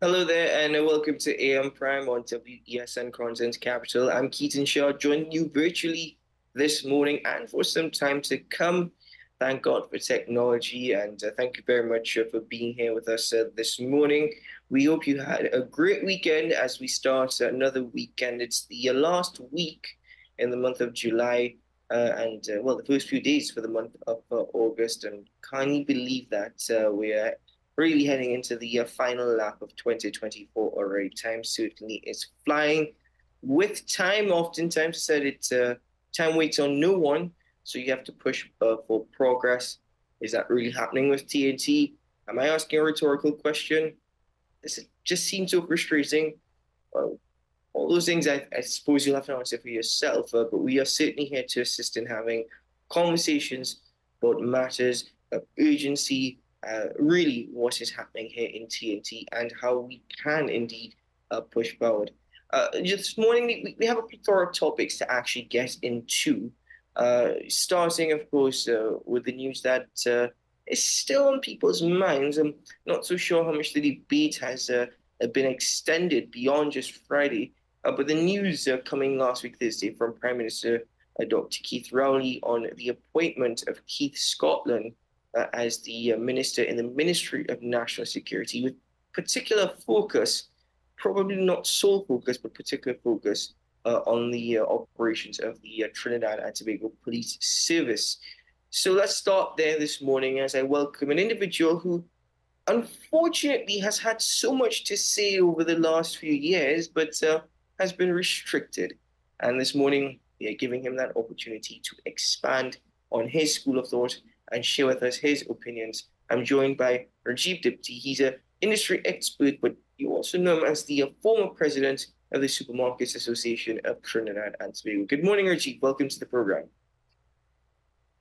Hello there, and welcome to AM Prime on WESN Content Capital. I'm Keaton Shaw, joining you virtually this morning and for some time to come. Thank God for technology, and thank you very much for being here with us this morning. We hope you had a great weekend as we start another weekend. It's the last week in the month of July, and the first few days for the month of August. And can you believe that we're really heading into the final lap of 2024 already? Time certainly is flying. With time, oftentimes said time waits on no one, so you have to push for progress. Is that really happening with TNT? Am I asking a rhetorical question? Does it just seem so frustrating? Well, all those things I suppose you'll have to answer for yourself, but we are certainly here to assist in having conversations about matters of urgency, really what is happening here in TNT and how we can indeed push forward. This morning, we have a plethora of topics to actually get into, starting, of course, with the news that is still on people's minds. I'm not so sure how much the debate has been extended beyond just Friday. But the news coming last week, Thursday, from Prime Minister Dr. Keith Rowley on the appointment of Keith Scotland as the minister in the Ministry of National Security, with particular focus, probably not sole focus, but particular focus on the operations of the Trinidad and Tobago Police Service. So let's start there this morning as I welcome an individual who unfortunately has had so much to say over the last few years, but has been restricted. And this morning, we are giving him that opportunity to expand on his school of thought and share with us his opinions. I'm joined by Rajiv Dipti. He's an industry expert, but you also know him as the former president of the Supermarkets Association of Trinidad and Tobago. Good morning, Rajiv. Welcome to the program.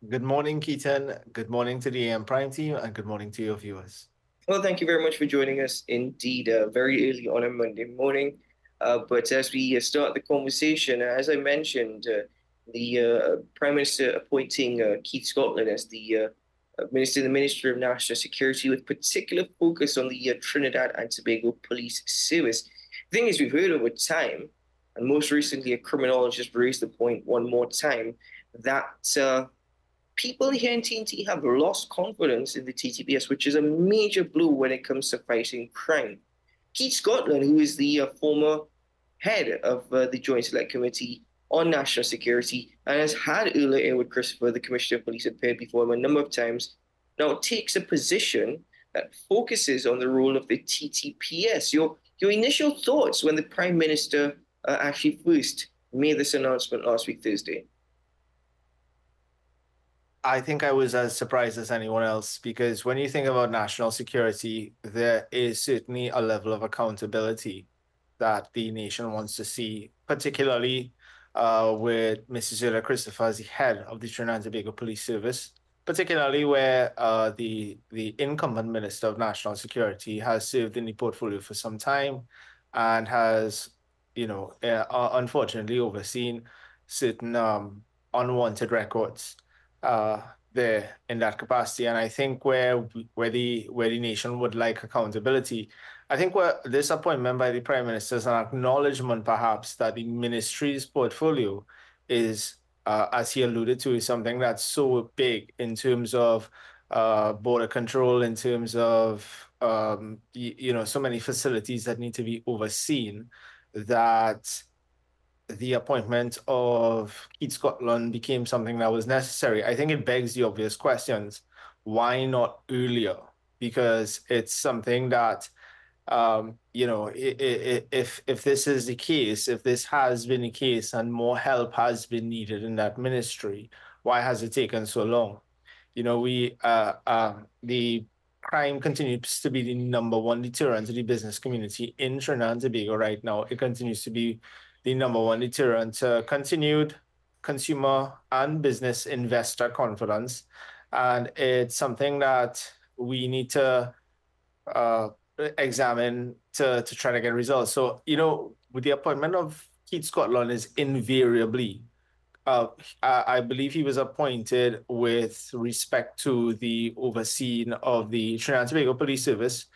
Good morning, Keaton. Good morning to the AM Prime team, and good morning to your viewers. Well, thank you very much for joining us indeed, very early on a Monday morning. But as we start the conversation, as I mentioned, the Prime Minister appointing Keith Scotland as the Minister in the Ministry of National Security, with particular focus on the Trinidad and Tobago Police Service. The thing is, we've heard over time, and most recently, a criminologist raised the point one more time, that people here in TNT have lost confidence in the TTPS, which is a major blow when it comes to fighting crime. Keith Scotland, who is the former head of the Joint Select Committee on National Security and has had earlier with Christopher, the Commissioner of Police, appeared before him a number of times, now takes a position that focuses on the role of the TTPS. Your initial thoughts when the Prime Minister actually first made this announcement last week, Thursday? I think I was as surprised as anyone else because when you think about national security, there is certainly a level of accountability that the nation wants to see, particularly with Mrs. Zula Christopher as the head of the Trinidad and Tobago Police Service, particularly where the incumbent Minister of National Security has served in the portfolio for some time and has, unfortunately overseen certain unwanted records there in that capacity. And I think where the nation would like accountability, I think where this appointment by the Prime Minister is an acknowledgement, perhaps, that the ministry's portfolio is, as he alluded to, is something that's so big in terms of border control, in terms of so many facilities that need to be overseen, that the appointment of Keith Scotland became something that was necessary. I think it begs the obvious questions. Why not earlier? Because it's something that, if this is the case, if this has been the case and more help has been needed in that ministry, why has it taken so long? The crime continues to be the number one deterrent to the business community in Trinidad and Tobago right now. It continues to be the number one deterrent to continued consumer and business investor confidence. And it's something that we need to examine to try to get results. So, with the appointment of Keith Scotland is invariably I believe he was appointed with respect to the overseeing of the Trinidad and Tobago Police Service,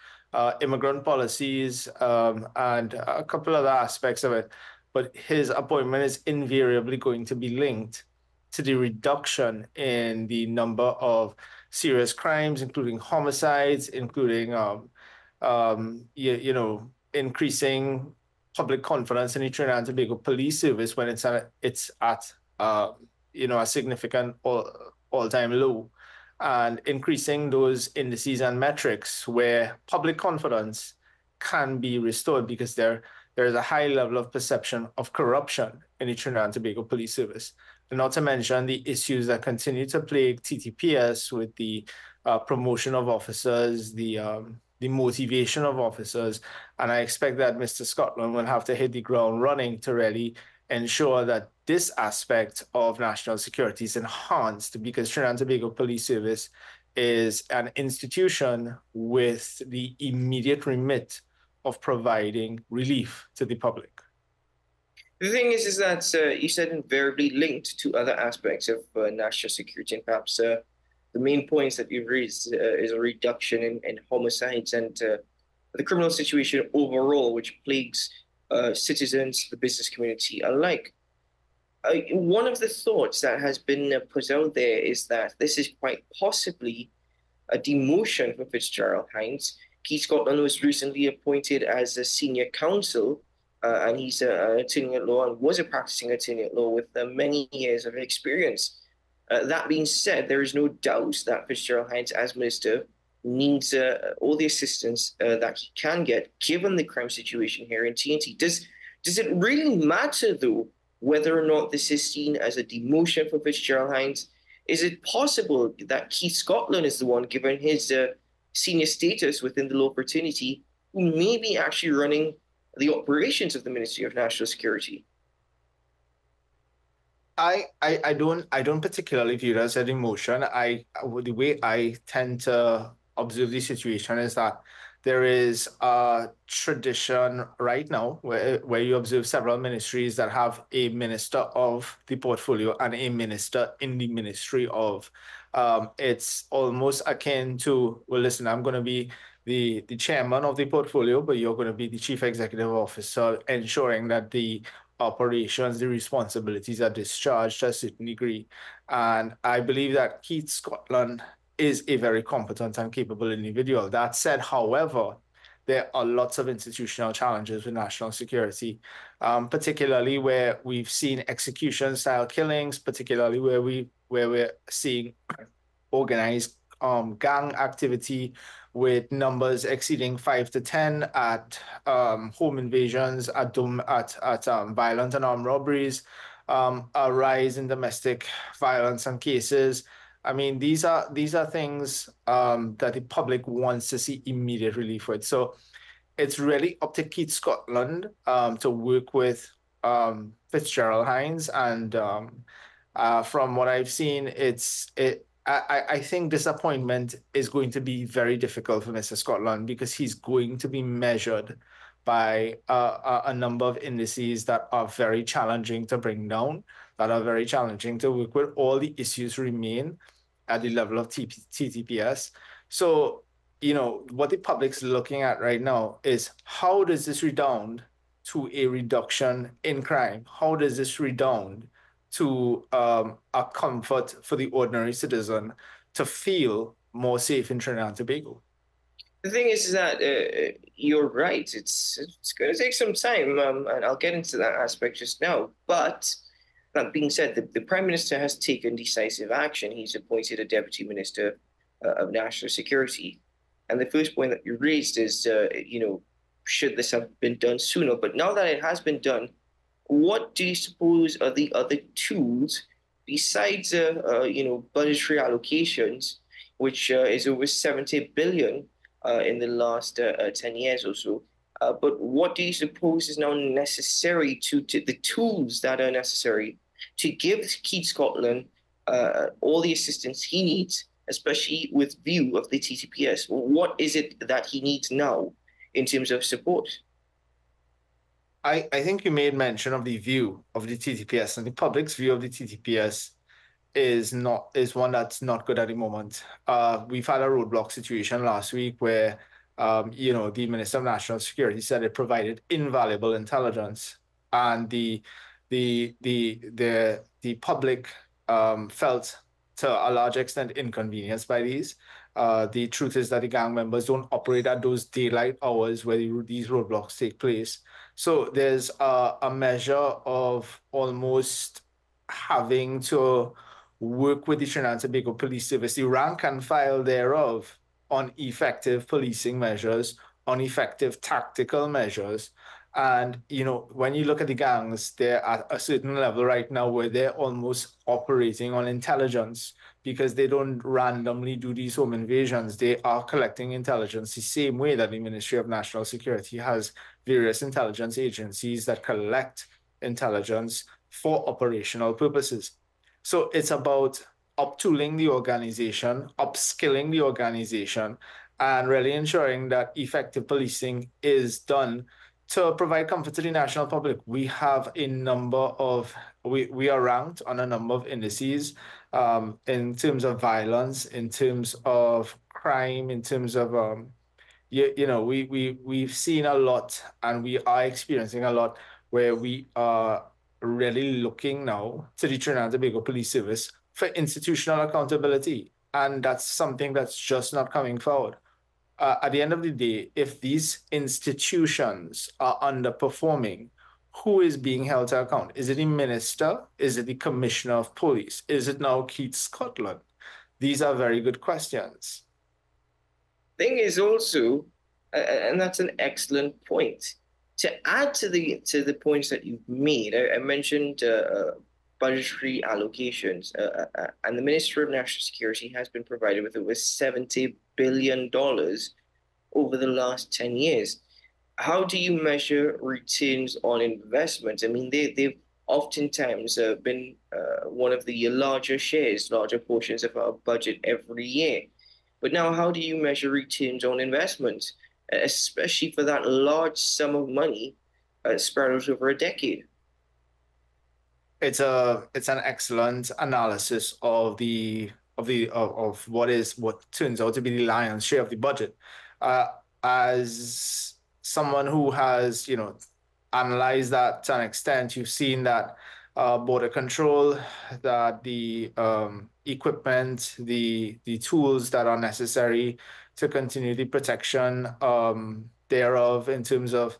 immigrant policies, and a couple other aspects of it. But his appointment is invariably going to be linked to the reduction in the number of serious crimes, including homicides, including increasing public confidence in the Trinidad and Tobago Police Service when it's at a significant all-time low, and increasing those indices and metrics where public confidence can be restored, because there is a high level of perception of corruption in the Trinidad and Tobago Police Service. And not to mention the issues that continue to plague TTPS with the promotion of officers, the motivation of officers. And I expect that Mr. Scotland will have to hit the ground running to really ensure that this aspect of national security is enhanced, because Trinidad and Tobago Police Service is an institution with the immediate remit of providing relief to the public. The thing is that you said invariably linked to other aspects of national security, and perhaps the main points that you've raised is a reduction in homicides and the criminal situation overall, which plagues citizens, the business community alike. One of the thoughts that has been put out there is that this is quite possibly a demotion for Fitzgerald Hines. Keith Scotland was recently appointed as a senior counsel, and he's an attorney at law and was a practicing attorney at law with many years of experience. That being said, there is no doubt that Fitzgerald Hines, as minister, needs all the assistance that he can get, given the crime situation here in TNT. Does it really matter, though, whether or not this is seen as a demotion for Fitzgerald Hines? Is it possible that Keith Scotland is the one, given his senior status within the law fraternity, who may be actually running the operations of the Ministry of National Security? I don't particularly view it as an emotion. The way I tend to observe the situation is that there is a tradition right now where you observe several ministries that have a minister of the portfolio and a minister in the ministry of. It's almost akin to, well, listen, I'm going to be the chairman of the portfolio, but you're going to be the chief executive officer, ensuring that the operations, the responsibilities are discharged to a certain degree. And I believe that Keith Scotland is a very competent and capable individual. That said, however, there are lots of institutional challenges with national security, particularly where we've seen execution-style killings, particularly where we're seeing organized gang activity with numbers exceeding 5 to 10 at home invasions, at violent and armed robberies, a rise in domestic violence and cases. I mean, these are things that the public wants to see immediate relief with. So it's really up to Keith Scotland to work with Fitzgerald Hines, and from what I've seen, I think disappointment is going to be very difficult for Mr. Scotland, because he's going to be measured by a number of indices that are very challenging to bring down, that are very challenging to work with. All the issues remain at the level of TTPS. So, what the public's looking at right now is, how does this redound to a reduction in crime? How does this redound to a comfort for the ordinary citizen to feel more safe in Trinidad and Tobago? The thing is that you're right. It's going to take some time, and I'll get into that aspect just now. But that being said, the Prime Minister has taken decisive action. He's appointed a Deputy Minister of National Security. And the first point that you raised is, should this have been done sooner? But now that it has been done, what do you suppose are the other tools besides, budgetary allocations, which is over 70 billion in the last 10 years or so? But what do you suppose is now necessary to the tools that are necessary to give Keith Scotland all the assistance he needs, especially with view of the TTPS? What is it that he needs now in terms of support? I think you made mention of the view of the TTPS, and the public's view of the TTPS is one that's not good at the moment. We've had a roadblock situation last week where The Minister of National Security said it provided invaluable intelligence, and the public felt to a large extent inconvenienced by these. The truth is that the gang members don't operate at those daylight hours where these roadblocks take place. So there's a measure of almost having to work with the Trinidad and Tobago Police Service, the rank and file thereof, on effective policing measures, on effective tactical measures. And, when you look at the gangs, they're at a certain level right now where they're almost operating on intelligence, because they don't randomly do these home invasions. They are collecting intelligence the same way that the Ministry of National Security has various intelligence agencies that collect intelligence for operational purposes. So it's about uptooling the organization, upskilling the organization, and really ensuring that effective policing is done to provide comfort to the national public. We have a number of, we are ranked on a number of indices in terms of violence, in terms of crime, in terms of we've seen a lot, and we are experiencing a lot where we are really looking now to the Trinidad and Tobago Police Service for institutional accountability. And that's something that's just not coming forward. At the end of the day, if these institutions are underperforming, who is being held to account? Is it the minister? Is it the commissioner of police? Is it now Keith Scotland? These are very good questions. Thing is also, and that's an excellent point. To add to the points that you've made, I mentioned budgetary allocations, and the Ministry of National Security has been provided with over $70 billion over the last 10 years. How do you measure returns on investment? I mean, they've oftentimes been one of the larger portions of our budget every year. But now, how do you measure returns on investment, especially for that large sum of money spread out over a decade? It's an excellent analysis of what turns out to be the lion's share of the budget. As someone who has analyzed that to an extent, you've seen that border control, that the equipment, the tools that are necessary to continue the protection thereof in terms of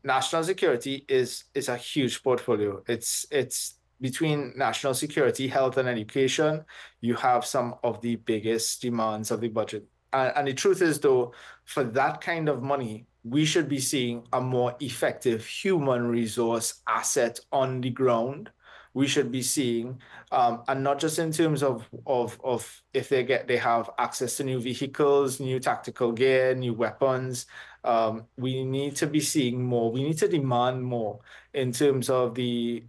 national security is a huge portfolio. It's between national security, health, and education. You have some of the biggest demands of the budget. And the truth is, though, for that kind of money, we should be seeing a more effective human resource asset on the ground. We should be seeing, and not just in terms of if they have access to new vehicles, new tactical gear, new weapons. We need to be seeing more. We need to demand more in terms of the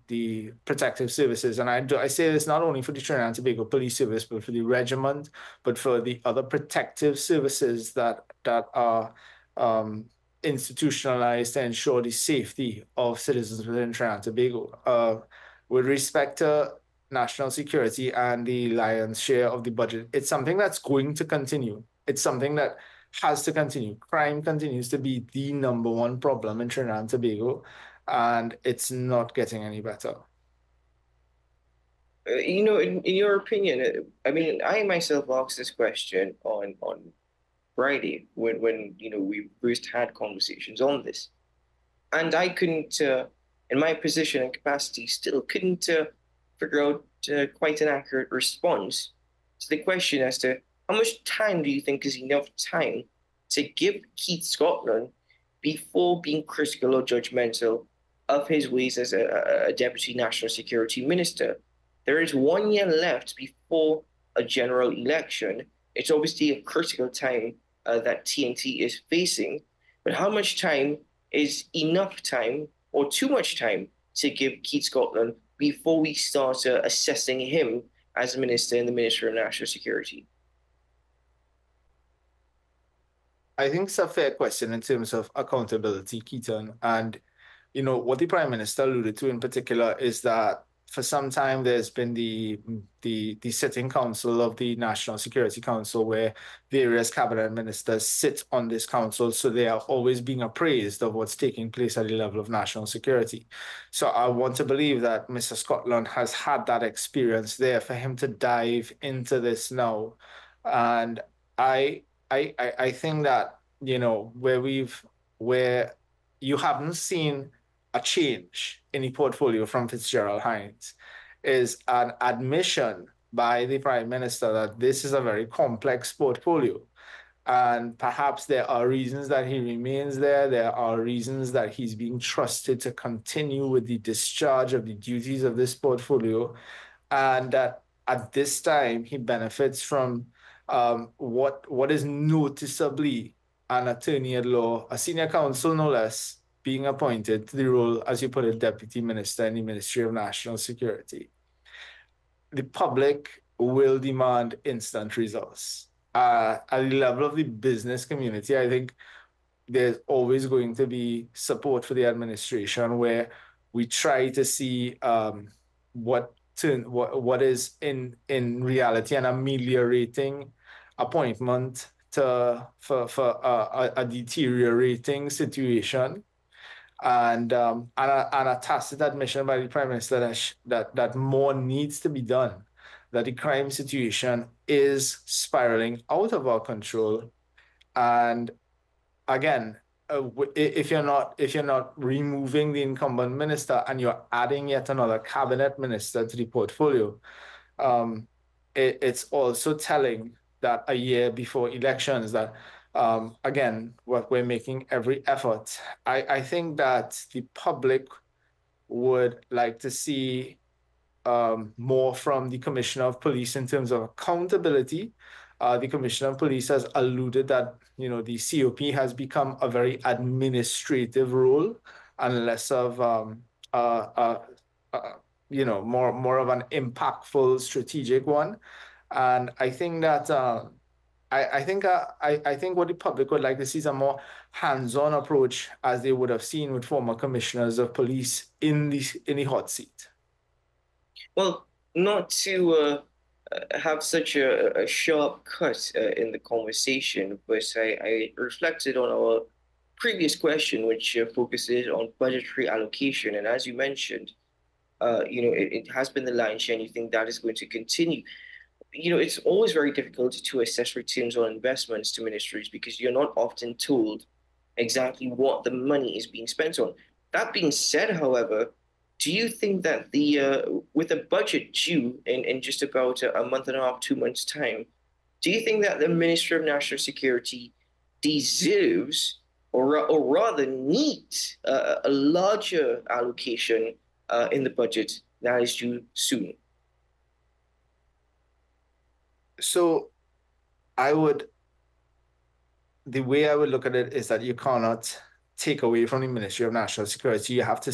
protective services. And I say this not only for the Trinidad and Tobago Police Service, but for the regiment, but for the other protective services that are institutionalized to ensure the safety of citizens within Trinidad and Tobago. With respect to national security and the lion's share of the budget, it's something that's going to continue. It's something that has to continue. Crime continues to be the number one problem in Trinidad and Tobago, and it's not getting any better. In your opinion, I mean, I myself asked this question on Friday when we first had conversations on this, and I couldn't, in my position and capacity, still couldn't figure out quite an accurate response to the question as to how much time do you think is enough time to give Keith Scotland before being critical or judgmental of his ways as a deputy national security minister? There is 1 year left before a general election. It's obviously a critical time that TNT is facing, but how much time is enough time or too much time to give Keith Scotland before we start assessing him as a minister in the Ministry of National Security? I think it's a fair question in terms of accountability, Keaton. And, what the Prime Minister alluded to in particular is that for some time there's been the sitting council of the National Security Council, where various cabinet ministers sit on this council, so they are always being appraised of what's taking place at the level of national security. So I want to believe that Mr. Scotland has had that experience there for him to dive into this now. And I think that, where you haven't seen a change in the portfolio from Fitzgerald Hines is an admission by the Prime Minister that this is a very complex portfolio. And perhaps there are reasons that he remains there. There are reasons that he's being trusted to continue with the discharge of the duties of this portfolio. And that at this time, he benefits from what is noticeably an attorney at law, a senior counsel no less, being appointed to the role, as you put it, deputy minister in the Ministry of National Security. The public will demand instant results. At the level of the business community, I think there's always going to be support for the administration, where we try to see what is in reality an ameliorating appointment for a deteriorating situation, and a tacit admission by the Prime Minister that more needs to be done, that the crime situation is spiraling out of our control. And again, if you're not removing the incumbent minister and you're adding yet another cabinet minister to the portfolio, it's also telling that a year before elections that, again, what we're making every effort. I think that the public would like to see more from the Commissioner of Police in terms of accountability. The Commissioner of Police has alluded that, the COP has become a very administrative role and less of more of an impactful strategic one. And I think that I think what the public would like to see is a more hands-on approach, as they would have seen with former commissioners of police in the hot seat. Well, not to have such a sharp cut in the conversation, but I reflected on our previous question, which focuses on budgetary allocation. And as you mentioned, it has been the lion's share, and you think that is going to continue. It's always very difficult to assess returns on investments to ministries because you're not often told exactly what the money is being spent on. That being said, however, do you think that the with a budget due in just about a month and a half, 2 months' time, do you think that the Ministry of National Security deserves or rather needs a larger allocation in the budget that is due soon? So the way I would look at it is that you cannot take away from the Ministry of National Security. You have to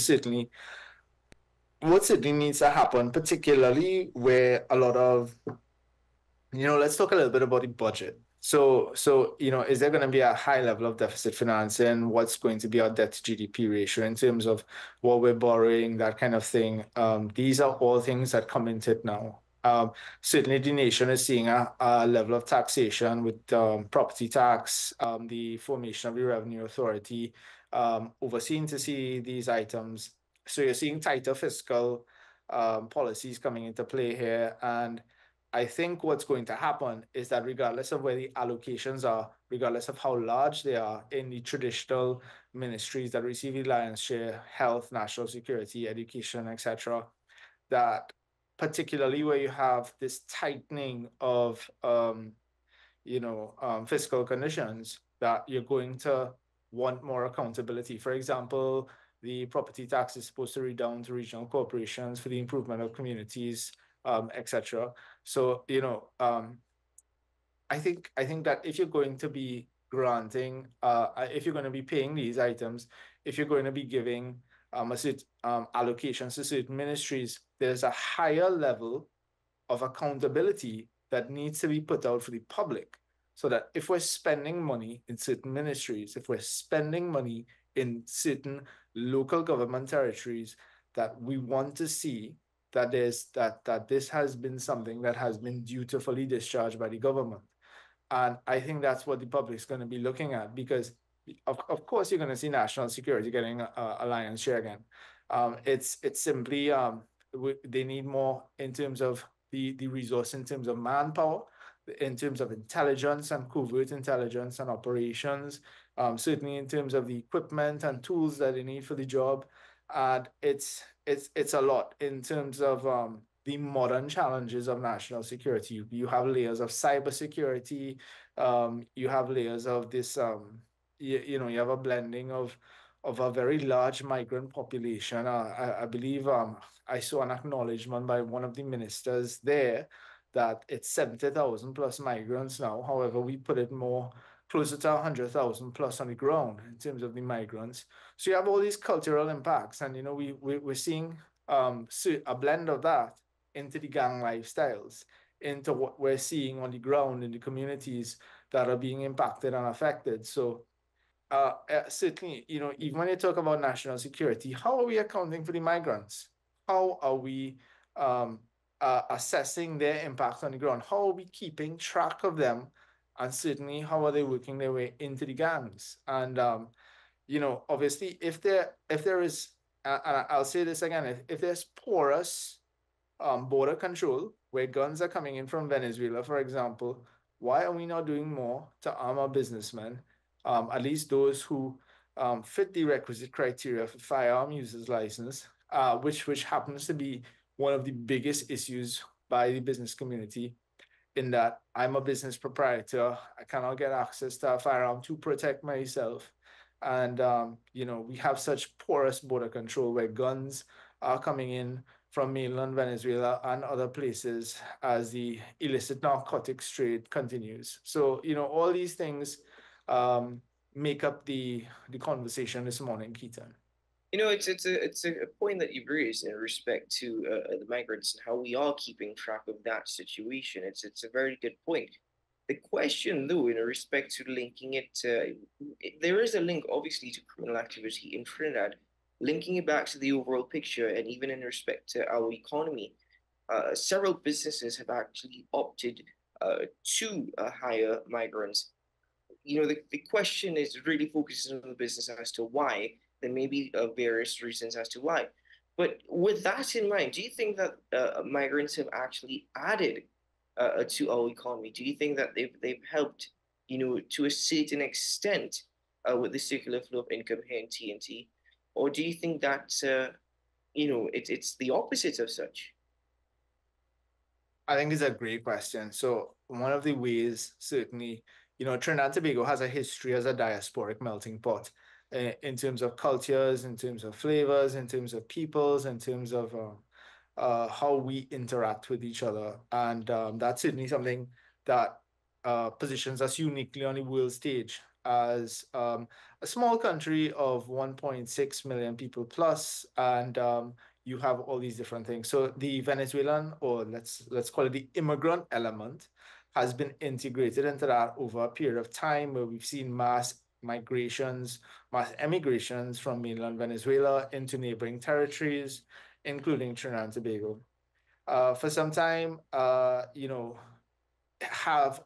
what certainly needs to happen, particularly where a lot of, let's talk a little bit about the budget. So is there going to be a high level of deficit financing? What's going to be our debt to GDP ratio in terms of what we're borrowing, that kind of thing? These are all things that come into it now. Certainly, the nation is seeing a level of taxation with property tax, the formation of the Revenue Authority, overseeing to see these items. So you're seeing tighter fiscal policies coming into play here. And I think what's going to happen is that regardless of where the allocations are, regardless of how large they are in the traditional ministries that receive the lion's share, health, national security, education, etc., that particularly where you have this tightening of fiscal conditions, that you're going to want more accountability. For example, the property tax is supposed to redound to regional corporations for the improvement of communities, etc. So, I think that if you're going to be granting, if you're going to be paying these items, if you're going to be giving allocations to certain ministries, there's a higher level of accountability that needs to be put out for the public, so that if we're spending money in certain ministries, if we're spending money in certain local government territories, that we want to see that this has been something that has been dutifully discharged by the government. And I think that's what the public's going to be looking at because, of course, you're going to see national security getting a lion's share again. It's simply they need more in terms of the resource, in terms of manpower, in terms of intelligence and covert intelligence and operations, certainly in terms of the equipment and tools that they need for the job. And it's a lot in terms of the modern challenges of national security. You have layers of cybersecurity, you have layers of this, you have a blending of a very large migrant population. I believe I saw an acknowledgement by one of the ministers there that it's 70,000 plus migrants now. However, we put it more closer to 100,000 plus on the ground in terms of the migrants. So you have all these cultural impacts, and we're seeing a blend of that into the gang lifestyles, into what we're seeing on the ground in the communities that are being impacted and affected. So certainly, even when you talk about national security, how are we accounting for the migrants? How are we assessing their impact on the ground? How are we keeping track of them? And certainly, how are they working their way into the gangs? And obviously, if there is, and I'll say this again, if there's porous border control, where guns are coming in from Venezuela, for example, why are we not doing more to arm our businessmen, at least those who fit the requisite criteria for firearm users license, which happens to be one of the biggest issues by the business community in that I'm a business proprietor. I cannot get access to a firearm to protect myself. And, we have such porous border control where guns are coming in from mainland Venezuela and other places as the illicit narcotics trade continues. So, all these things make up the conversation this morning, Keaton. It's a point that you've raised in respect to the migrants and how we are keeping track of that situation. It's a very good point. The question, though, in respect to linking it to, there is a link obviously to criminal activity in Trinidad, linking it back to the overall picture, and even in respect to our economy. Several businesses have actually opted to hire migrants. The question is really focusing on the business as to why. There may be various reasons as to why. But with that in mind, do you think that migrants have actually added to our economy? Do you think that they've helped, to a certain extent with the circular flow of income here in TNT? Or do you think that, it's the opposite of such? I think it's a great question. So one of the ways, certainly, Trinidad and Tobago has a history as a diasporic melting pot in terms of cultures, in terms of flavors, in terms of peoples, in terms of how we interact with each other. And that's certainly something that positions us uniquely on the world stage as a small country of 1.6 million people plus, and you have all these different things. So the Venezuelan, or let's call it the immigrant element, has been integrated into that over a period of time where we've seen mass migrations, mass emigrations from mainland Venezuela into neighboring territories, including Trinidad and Tobago. For some time, have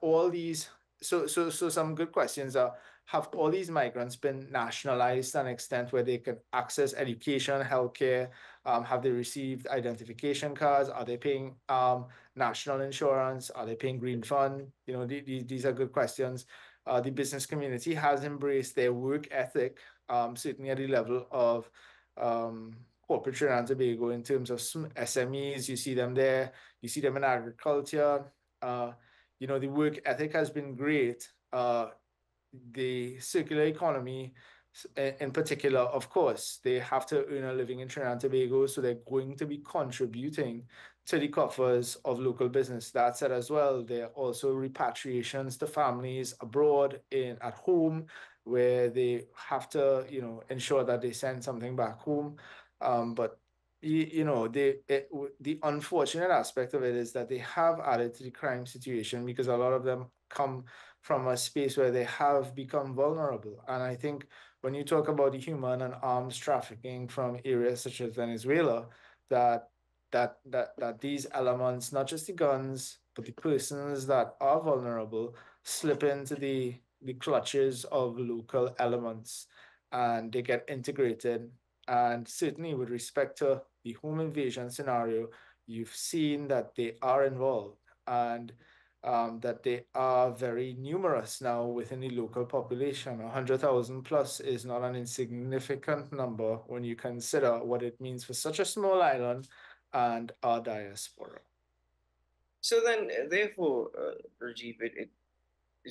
all these so some good questions are, have all these migrants been nationalized to an extent where they can access education, healthcare? Have they received identification cards? Are they paying national insurance? Are they paying green fund? These are good questions. The business community has embraced their work ethic, certainly at the level of corporate Trinidad and Tobago in terms of SMEs. You see them there. You see them in agriculture. The work ethic has been great. The circular economy, in particular, of course, they have to earn a living in Trinidad and Tobago, so they're going to be contributing to the coffers of local business. That said, as well, there are also repatriations to families abroad at home, where they have to, ensure that they send something back home. But the unfortunate aspect of it is that they have added to the crime situation because a lot of them come from a space where they have become vulnerable. And I think when you talk about the human and arms trafficking from areas such as Venezuela, that that these elements, not just the guns, but the persons that are vulnerable, slip into the clutches of local elements and they get integrated. And certainly with respect to the home invasion scenario, you've seen that they are involved and that they are very numerous now within the local population. 100,000 plus is not an insignificant number when you consider what it means for such a small island and our diaspora. So then, therefore, Rajiv, it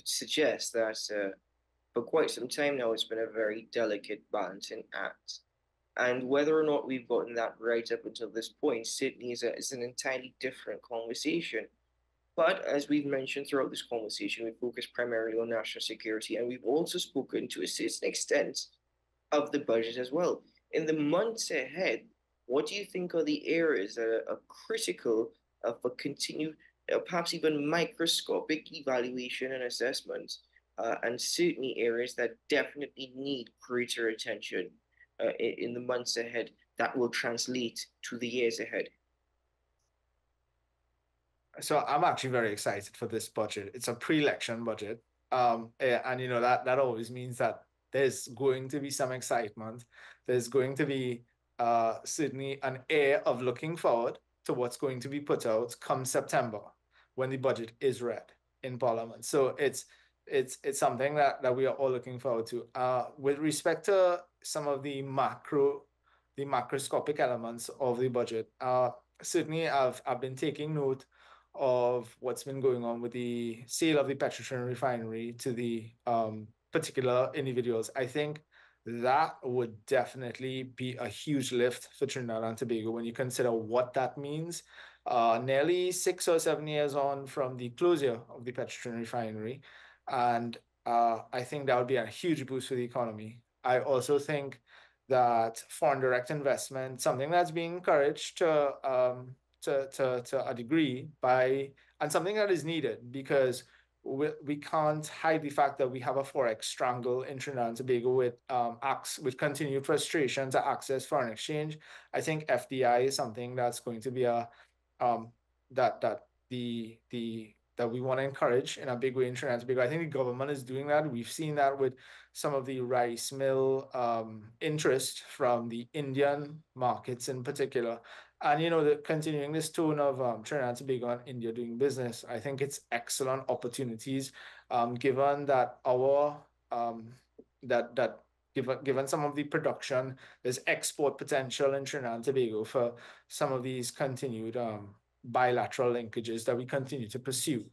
suggests that for quite some time now, it's been a very delicate balancing act. And whether or not we've gotten that right up until this point, Sydney is an entirely different conversation. But as we've mentioned throughout this conversation, we focus primarily on national security, and we've also spoken to a certain extent of the budget as well. In the months ahead, what do you think are the areas that are critical for continued, perhaps even microscopic evaluation and assessment, and certainly areas that definitely need greater attention in the months ahead that will translate to the years ahead? So I'm actually very excited for this budget. It's a pre-election budget. And you know that always means that there's going to be some excitement. There's going to be certainly an air of looking forward to what's going to be put out come September when the budget is read in Parliament. So it's something that we are all looking forward to. With respect to some of the macroscopic elements of the budget, certainly I've been taking note of what's been going on with the sale of the Petrotrin refinery to the particular individuals. I think that would definitely be a huge lift for Trinidad and Tobago when you consider what that means. Nearly 6 or 7 years on from the closure of the Petrotrin refinery. And I think that would be a huge boost for the economy. I also think that foreign direct investment, something that's being encouraged to a degree by, and something that is needed because we can't hide the fact that we have a forex strangle in Trinidad and Tobago with continued frustration to access foreign exchange. I think FDI is something that's going to be a um, that that we want to encourage in a big way in Trinidad and Tobago. I think the government is doing that. We've seen that with some of the rice mill interest from the Indian markets in particular. And you know, continuing this tone of Trinidad and Tobago and India doing business, I think it's excellent opportunities, given that our that given some of the production, there's export potential in Trinidad and Tobago for some of these continued bilateral linkages that we continue to pursue.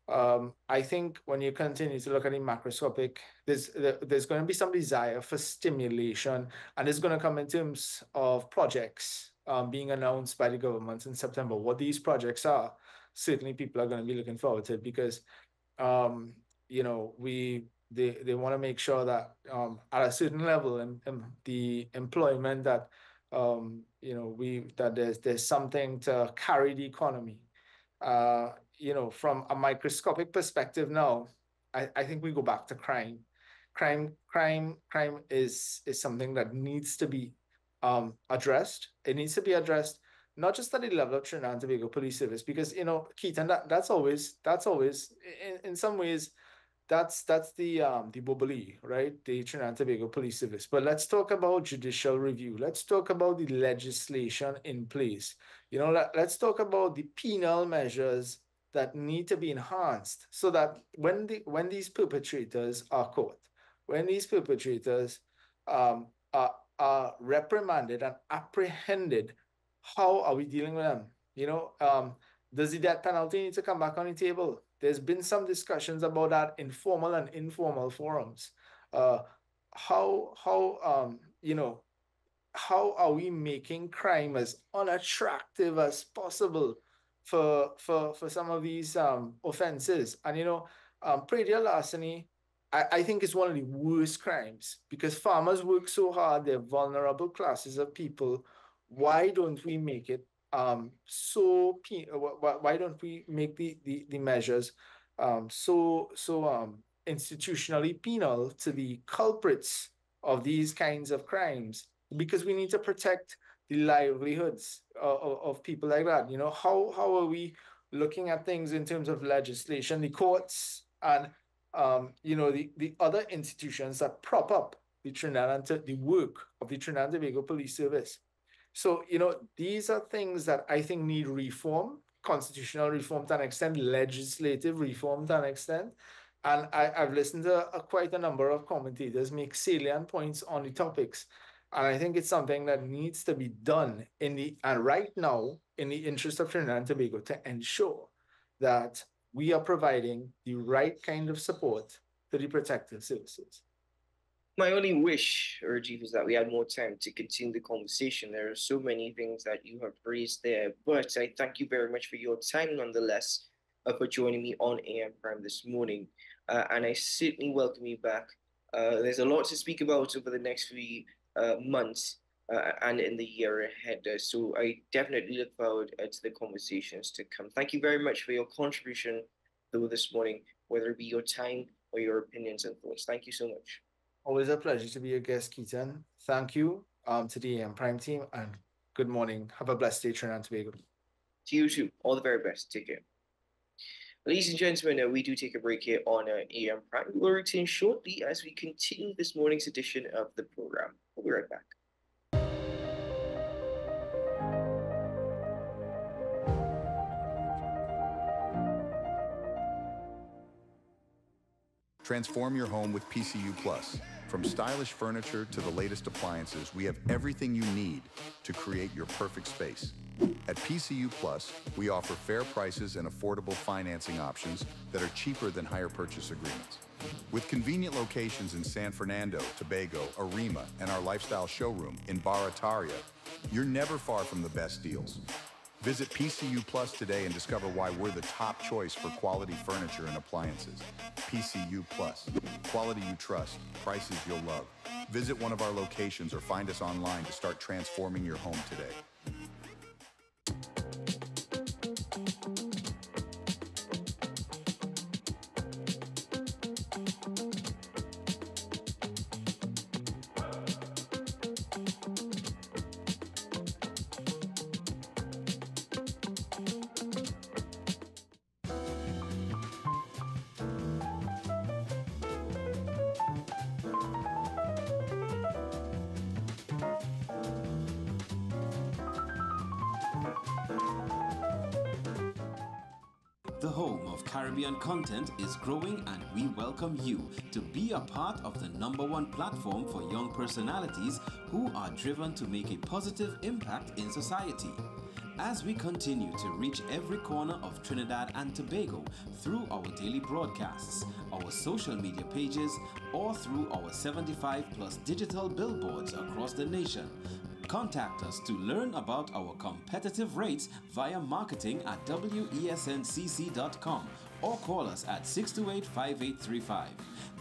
I think when you continue to look at the macroscopic, there's going to be some desire for stimulation, and it's going to come in terms of projects being announced by the government in September. What these projects are, certainly people are going to be looking forward to it because you know, they want to make sure that at a certain level in the employment that you know that there's something to carry the economy. You know, from a microscopic perspective now, I think we go back to crime. Crime is something that needs to be addressed. It needs to be addressed not just at the level of Trinidad and Tobago Police Service, because you know, Keaton, that's always in some ways that's the Boboli, right? The Trinidad and Tobago Police Service. But let's talk about judicial review. Let's talk about the legislation in place. You know, let's talk about the penal measures that need to be enhanced so that when these perpetrators are caught, when these perpetrators are reprimanded and apprehended, how are we dealing with them? You know, does the death penalty need to come back on the table? There's been some discussions about that in formal and informal forums. Uh, how you know, how are we making crime as unattractive as possible for some of these offenses? And you know, predial larceny, I think is one of the worst crimes because farmers work so hard, they're vulnerable classes of people. Why don't we make it why don't we make the measures institutionally penal to the culprits of these kinds of crimes? Because we need to protect the livelihoods of people like that? You know, how are we looking at things in terms of legislation, the courts, and you know, the other institutions that prop up the work of the Trinidad and Tobago Police Service? So, you know, these are things that I think need reform, constitutional reform to an extent, legislative reform to an extent. And I've listened to quite a number of commentators make salient points on the topics. And I think it's something that needs to be done and right now, in the interest of Trinidad and Tobago, to ensure that we are providing the right kind of support to the protective services. My only wish, Urji, was that we had more time to continue the conversation. There are so many things that you have raised there, but I thank you very much for your time nonetheless, for joining me on AM Prime this morning. And I certainly welcome you back. There's a lot to speak about over the next few months and in the year ahead. So I definitely look forward to the conversations to come. Thank you very much for your contribution, though, this morning, whether it be your time or your opinions and thoughts. Thank you so much. Always a pleasure to be your guest, Keaton. Thank you to the Prime team, and good morning. Have a blessed day, Trinidad and Tobago. To you too. All the very best. Take care. Ladies and gentlemen, we do take a break here on AM Prime. We will return shortly as we continue this morning's edition of the program. We'll be right back. Transform your home with PCU Plus. From stylish furniture to the latest appliances, we have everything you need to create your perfect space. At PCU Plus, we offer fair prices and affordable financing options that are cheaper than hire purchase agreements. With convenient locations in San Fernando, Tobago, Arima, and our lifestyle showroom in Barataria, you're never far from the best deals. Visit PCU Plus today and discover why we're the top choice for quality furniture and appliances. PCU Plus, quality you trust, prices you'll love. Visit one of our locations or find us online to start transforming your home today. The home of Caribbean content is growing, and we welcome you to be a part of the #1 platform for young personalities who are driven to make a positive impact in society. As we continue to reach every corner of Trinidad and Tobago through our daily broadcasts, our social media pages, or through our 75+ digital billboards across the nation, contact us to learn about our competitive rates via marketing at wesncc.com or call us at 628-5835.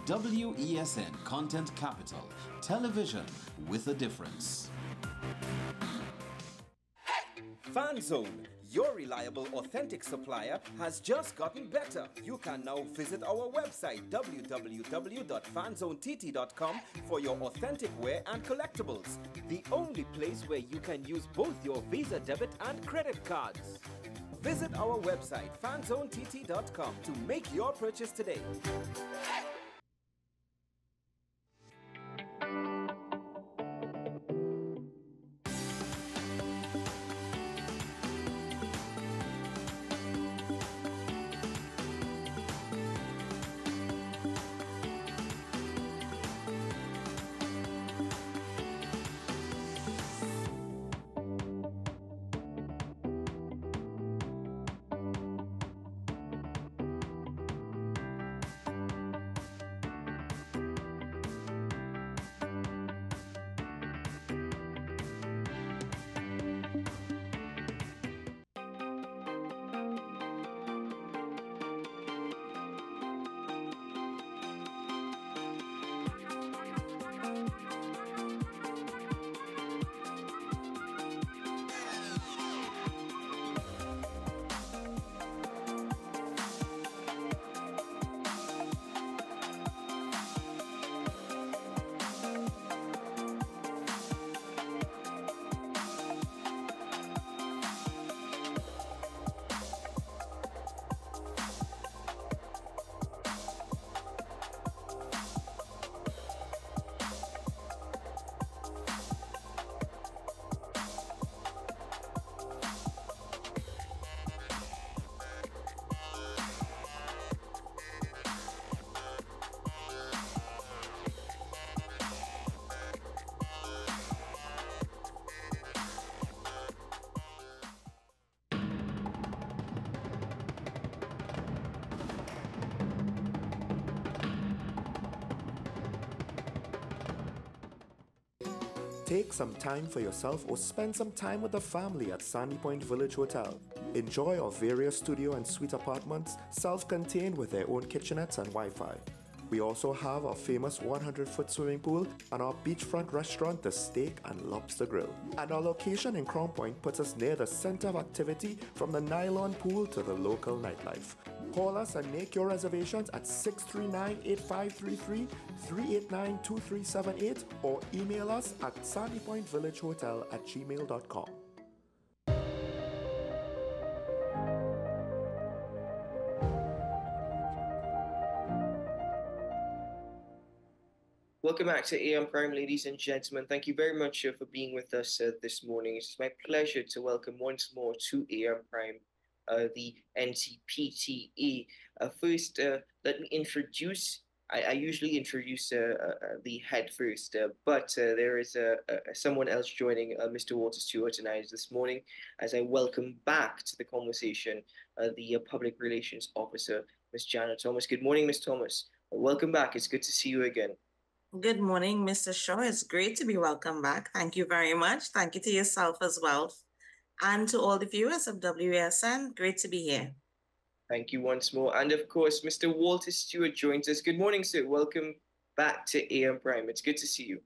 WESN Content Capital, television with a difference. FanZone, your reliable, authentic supplier, has just gotten better. You can now visit our website www.fanzonett.com for your authentic wear and collectibles. The only place where you can use both your Visa debit and credit cards. Visit our website fanzonett.com to make your purchase today. Take some time for yourself or spend some time with the family at Sandy Point Village Hotel. Enjoy our various studio and suite apartments, self-contained with their own kitchenettes and Wi-Fi. We also have our famous 100-foot swimming pool and our beachfront restaurant, the Steak and Lobster Grill. And our location in Crown Point puts us near the center of activity from the nylon pool to the local nightlife. Call us and make your reservations at 639-8533, 389-2378, or email us at sandypointvillagehotel@gmail.com. Welcome back to AM Prime, ladies and gentlemen. Thank you very much for being with us this morning. It's my pleasure to welcome once more to AM Prime the NCPTE. First, let me introduce, I usually introduce the head first, but there is someone else joining Mr. Walter Stewart and I this morning as I welcome back to the conversation the Public Relations Officer, Ms. Jana Thomas. Good morning, Ms. Thomas. Welcome back. It's good to see you again. Good morning, Mr. Shaw. It's great to be welcome back. Thank you very much. Thank you to yourself as well. And to all the viewers of WSN, great to be here. Thank you once more. And of course, Mr. Walter Stewart joins us. Good morning, sir. Welcome back to AM Prime. It's good to see you.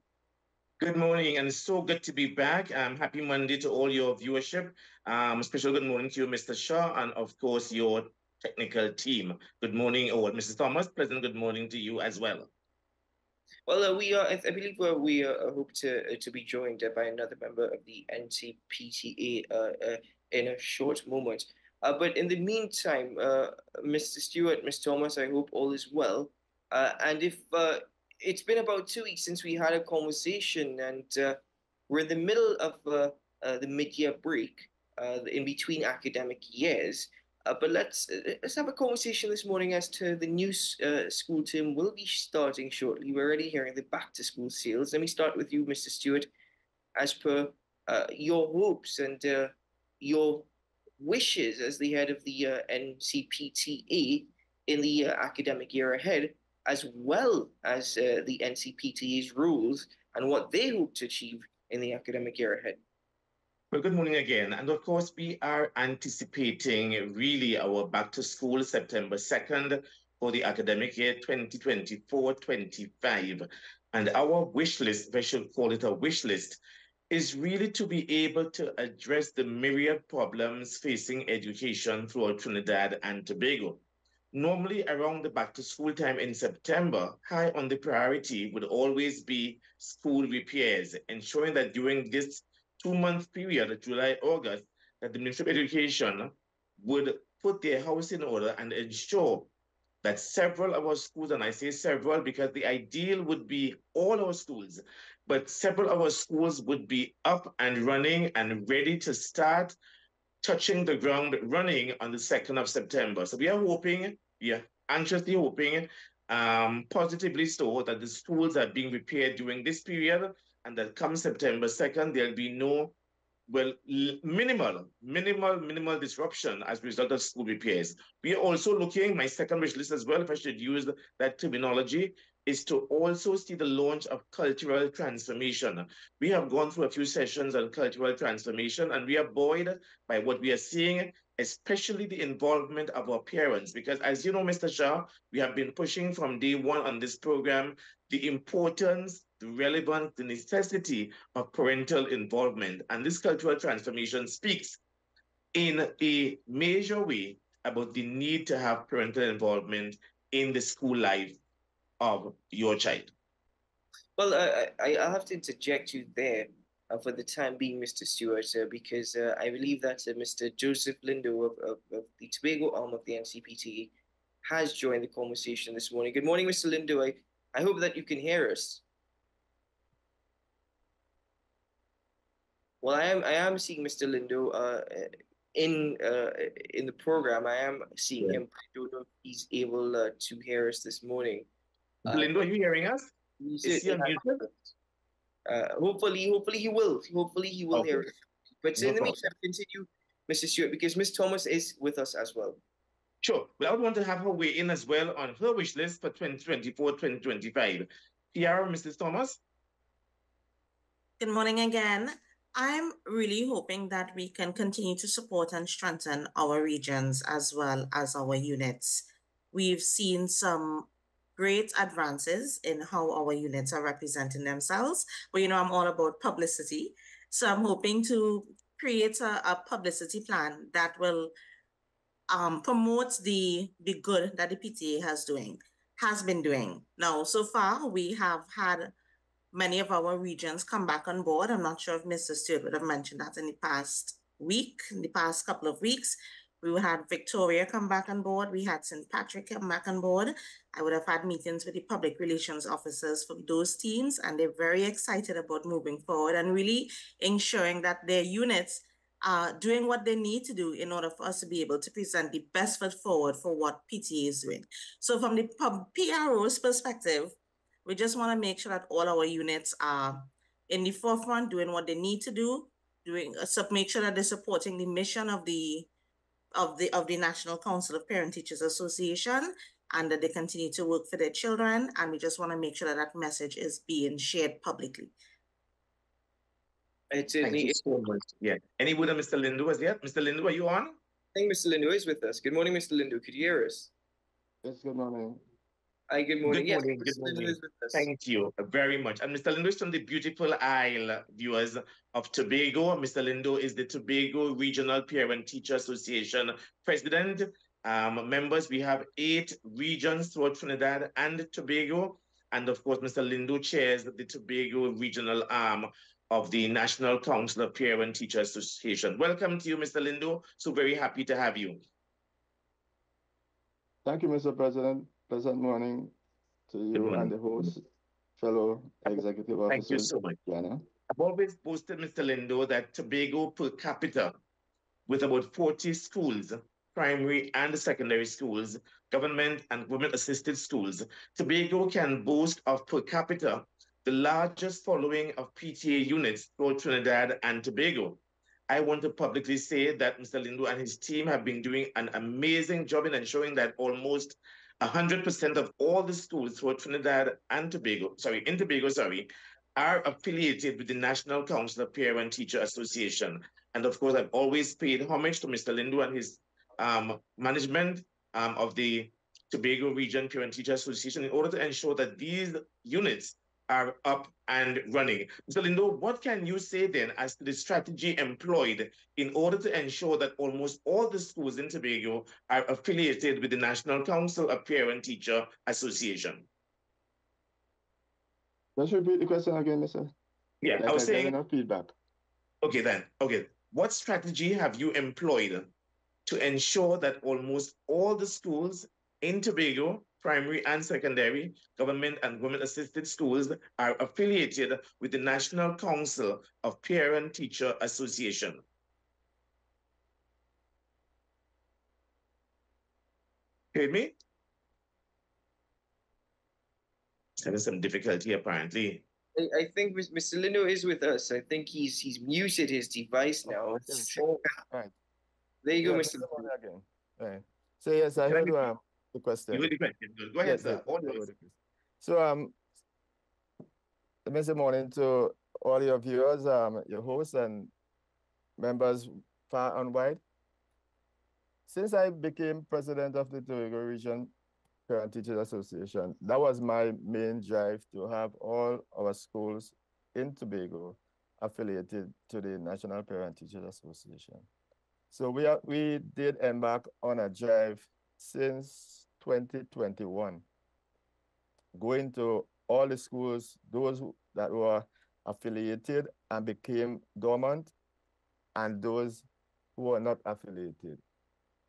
Good morning, and it's so good to be back. Happy Monday to all your viewership. Special good morning to you, Mr. Shaw, and of course, your technical team. Good morning, Mrs. Thomas. Pleasant good morning to you as well. Well, I believe we hope to be joined by another member of the NCPTA in a short moment. But in the meantime, Mr. Stewart, Ms. Thomas, I hope all is well. And if it's been about 2 weeks since we had a conversation, and we're in the middle of the mid-year break in between academic years. But let's have a conversation this morning as to the new school term will be starting shortly. We're already hearing the back-to-school sales. Let me start with you, Mr. Stewart. As per your hopes and your wishes as the head of the NCPTA in the academic year ahead, as well as the NCPTA's rules and what they hope to achieve in the academic year ahead. Well, good morning again. And of course, we are anticipating really our back to school September 2nd for the academic year 2024-25. And our wish list, if I should call it a wish list, is really to be able to address the myriad problems facing education throughout Trinidad and Tobago. Normally around the back to school time in September, high on the priority would always be school repairs, ensuring that during this 2-month period, July, August, that the Ministry of Education would put their house in order and ensure that several of our schools, and I say several because the ideal would be all our schools, but several of our schools would be up and running and ready to start touching the ground running on the 2nd of September. So we are anxiously hoping, positively so, that the schools are being repaired during this period, and that come September 2nd, there'll be no, minimal disruption as a result of school repairs. We are also looking, my second wish list as well, if I should use that terminology, is to also see the launch of cultural transformation. We have gone through a few sessions on cultural transformation, and we are buoyed by what we are seeing, especially the involvement of our parents. Because as you know, Mr. Shah, we have been pushing from day one on this program, the importance, the relevance, the necessity of parental involvement. And this cultural transformation speaks in a major way about the need to have parental involvement in the school life of your child. Well, I'll have to interject you there for the time being, Mr. Stewart, because I believe that Mr. Joseph Lindo of the Tobago arm of the NCPTA has joined the conversation this morning. Good morning, Mr. Lindo. I hope that you can hear us. Well, I am seeing Mr. Lindo in the program. I am seeing him. I don't know if he's able to hear us this morning. Lindo, are you hearing us? Is he unmuted? Hopefully he will. Hopefully he will hear us. But in the meantime, continue, Mr. Stewart, because Ms. Thomas is with us as well. Sure. Well, I would want to have her weigh in as well on her wish list for 2024-2025. Tiara, Mrs. Thomas? Good morning again. I'm really hoping that we can continue to support and strengthen our regions as well as our units. We've seen some great advances in how our units are representing themselves, but I'm all about publicity. So I'm hoping to create a publicity plan that will promote the good that the PTA has been doing. Now, so far, we have had many of our regions come back on board. I'm not sure if Mr. Stewart would have mentioned that in the past week, in the past couple of weeks. We had Victoria come back on board. We had St. Patrick come back on board. I would have had meetings with the public relations officers from those teams, and they're very excited about moving forward and really ensuring that their units are doing what they need to do in order for us to be able to present the best foot forward for what PTA is doing. So from the PRO's perspective, we just want to make sure that all our units are in the forefront, doing what they need to do, make sure that they're supporting the mission of the National Council of Parent Teachers Association, and that they continue to work for their children. And we just want to make sure that that message is being shared publicly. Thank you so much. Yeah. Any word on Mr. Lindo as yet? Mr. Lindo, are you on? I think Mr. Lindo is with us. Good morning, Mr. Lindo. Could you hear us? Yes, good morning. Hi, good morning. Good morning. Yes, Good morning. Lindo is with us. Thank you very much. And Mr. Lindo is from the beautiful Isle, viewers of Tobago. Mr. Lindo is the Tobago Regional Parent Teacher Association president. Members, we have 8 regions throughout Trinidad and Tobago. And of course, Mr. Lindo chairs the Tobago regional arm of the National Council of Parent Teacher Association. Welcome to you, Mr. Lindo. So very happy to have you. Thank you, Mr. President. Pleasant morning to you and the host, fellow executive officers. Thank you so much. I've always boasted, Mr. Lindo, that Tobago per capita, with about 40 schools, primary and secondary schools, government and government-assisted schools, Tobago can boast of per capita the largest following of PTA units throughout Trinidad and Tobago. I want to publicly say that Mr. Lindo and his team have been doing an amazing job in ensuring that almost 100% of all the schools throughout Trinidad and Tobago, are affiliated with the National Council of Parent Teacher Association. And of course, I've always paid homage to Mr. Lindo and his management of the Tobago Region Parent Teacher Association in order to ensure that these units are up and running. Mr. Lindo, what can you say then as to the strategy employed in order to ensure that almost all the schools in Tobago are affiliated with the National Council of Parent Teacher Association? Let's repeat the question again, Mr. Yeah, I was saying enough feedback. Okay, then. Okay. What strategy have you employed to ensure that almost all the schools in Tobago, primary and secondary, government and government-assisted schools, are affiliated with the National Council of Parent Teacher Association? Hear me? Having some difficulty apparently. I think Mr. Lindo is with us. I think he's muted his device now. Oh, right. There you go, Mr. Lindo. Again. Right. So yes, I heard the question. You heard the question. Go ahead, sir. So Mr. Morning to all your viewers, your hosts and members far and wide. Since I became president of the Tobago Region Parent Teachers Association, that was my main drive, to have all our schools in Tobago affiliated to the National Parent Teachers Association. So we did embark on a drive since 2021, going to all the schools, those that were affiliated and became dormant, and those who were not affiliated,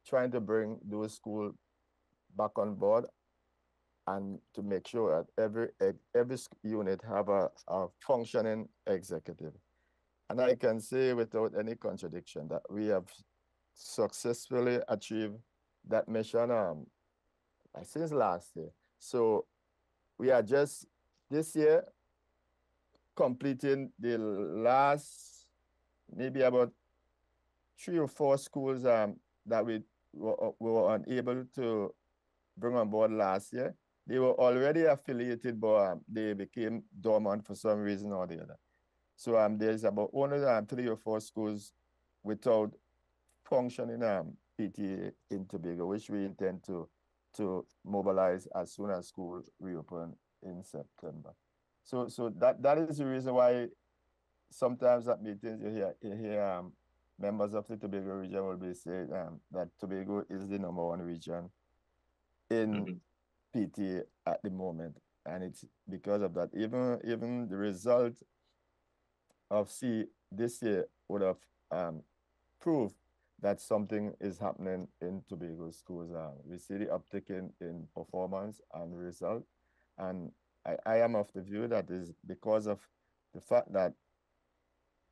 trying to bring those schools back on board and to make sure that every unit have a functioning executive. And I can say without any contradiction that we have successfully achieved that mission since last year. So we are just this year completing the last maybe about 3 or 4 schools that we were unable to bring on board last year. They were already affiliated, but they became dormant for some reason or the other. So there's about only 3 or 4 schools without functioning PTA in Tobago, which we intend to mobilize as soon as school reopen in September. So that is the reason why sometimes at meetings you hear members of the Tobago region will be saying that Tobago is the #1 region in PTA at the moment, and it's because of that. Even the result of this year would have proved that something is happening in Tobago schools. We see the uptick in performance and result, and I am of the view that is because of the fact that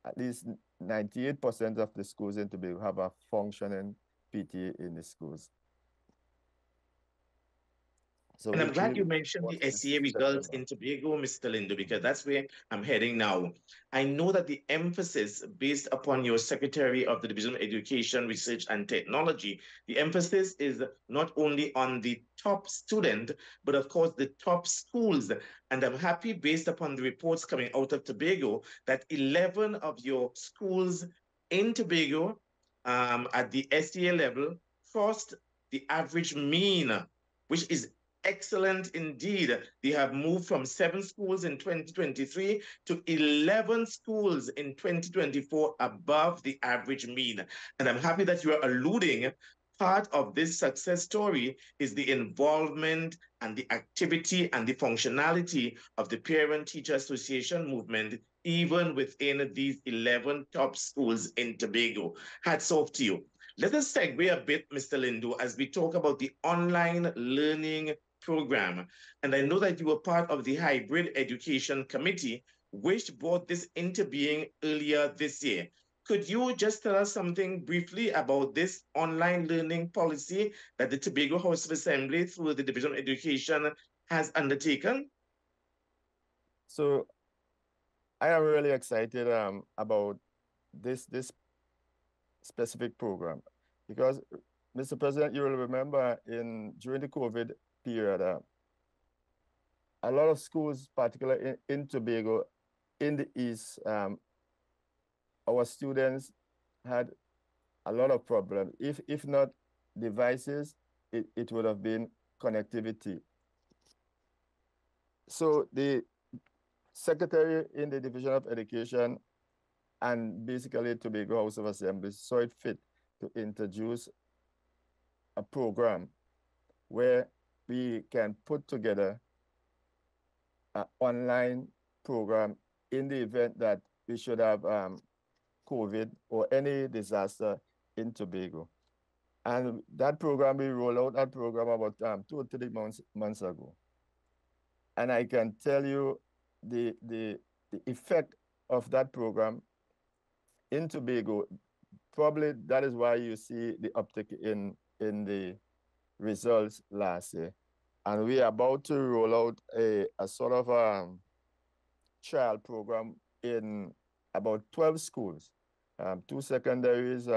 at least 98% of the schools in Tobago have a functioning PTA in the schools. So and I'm glad you mentioned the SEA results in Tobago, Mr. Lindo, because that's where I'm heading now. I know that the emphasis, based upon your Secretary of the Division of Education, Research and Technology, the emphasis is not only on the top student, but of course the top schools. And I'm happy, based upon the reports coming out of Tobago, that 11 of your schools in Tobago at the SEA level crossed the average mean, which is excellent indeed. They have moved from 7 schools in 2023 to 11 schools in 2024 above the average mean. And I'm happy that you are alluding part of this success story is the involvement and the activity and the functionality of the Parent-Teacher Association movement, even within these 11 top schools in Tobago. Hats off to you. Let us segue a bit, Mr. Lindo, as we talk about the online learning program. And I know that you were part of the Hybrid Education Committee, which brought this into being earlier this year. Could you just tell us something briefly about this online learning policy that the Tobago House of Assembly through the Division of Education has undertaken? So I am really excited about this specific program because, Mr. President, you will remember during the COVID period, a lot of schools, particularly in Tobago, in the East, our students had a lot of problems. If not devices, it would have been connectivity. So the secretary in the Division of Education and basically Tobago House of Assembly saw it fit to introduce a program where we can put together an online program in the event that we should have COVID or any disaster in Tobago. And that program, we rolled out that program about 2 or 3 months ago. And I can tell you the effect of that program in Tobago. Probably that is why you see the uptick in the results last year. And we are about to roll out a sort of trial program in about 12 schools, 2 secondaries,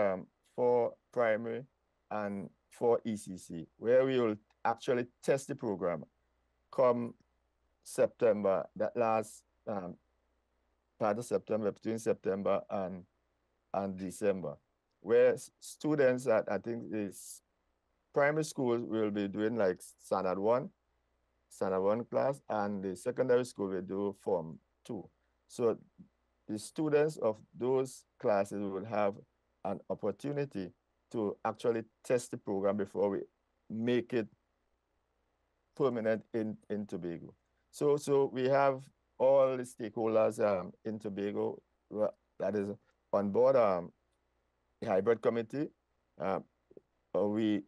4 primary, and 4 ECC, where we will actually test the program come September, that last part of September, between September and December, where students at, I think, is primary schools will be doing like standard one class, and the secondary school will do Form 2. So the students of those classes will have an opportunity to actually test the program before we make it permanent in Tobago. So we have all the stakeholders in Tobago that is on board the hybrid committee. We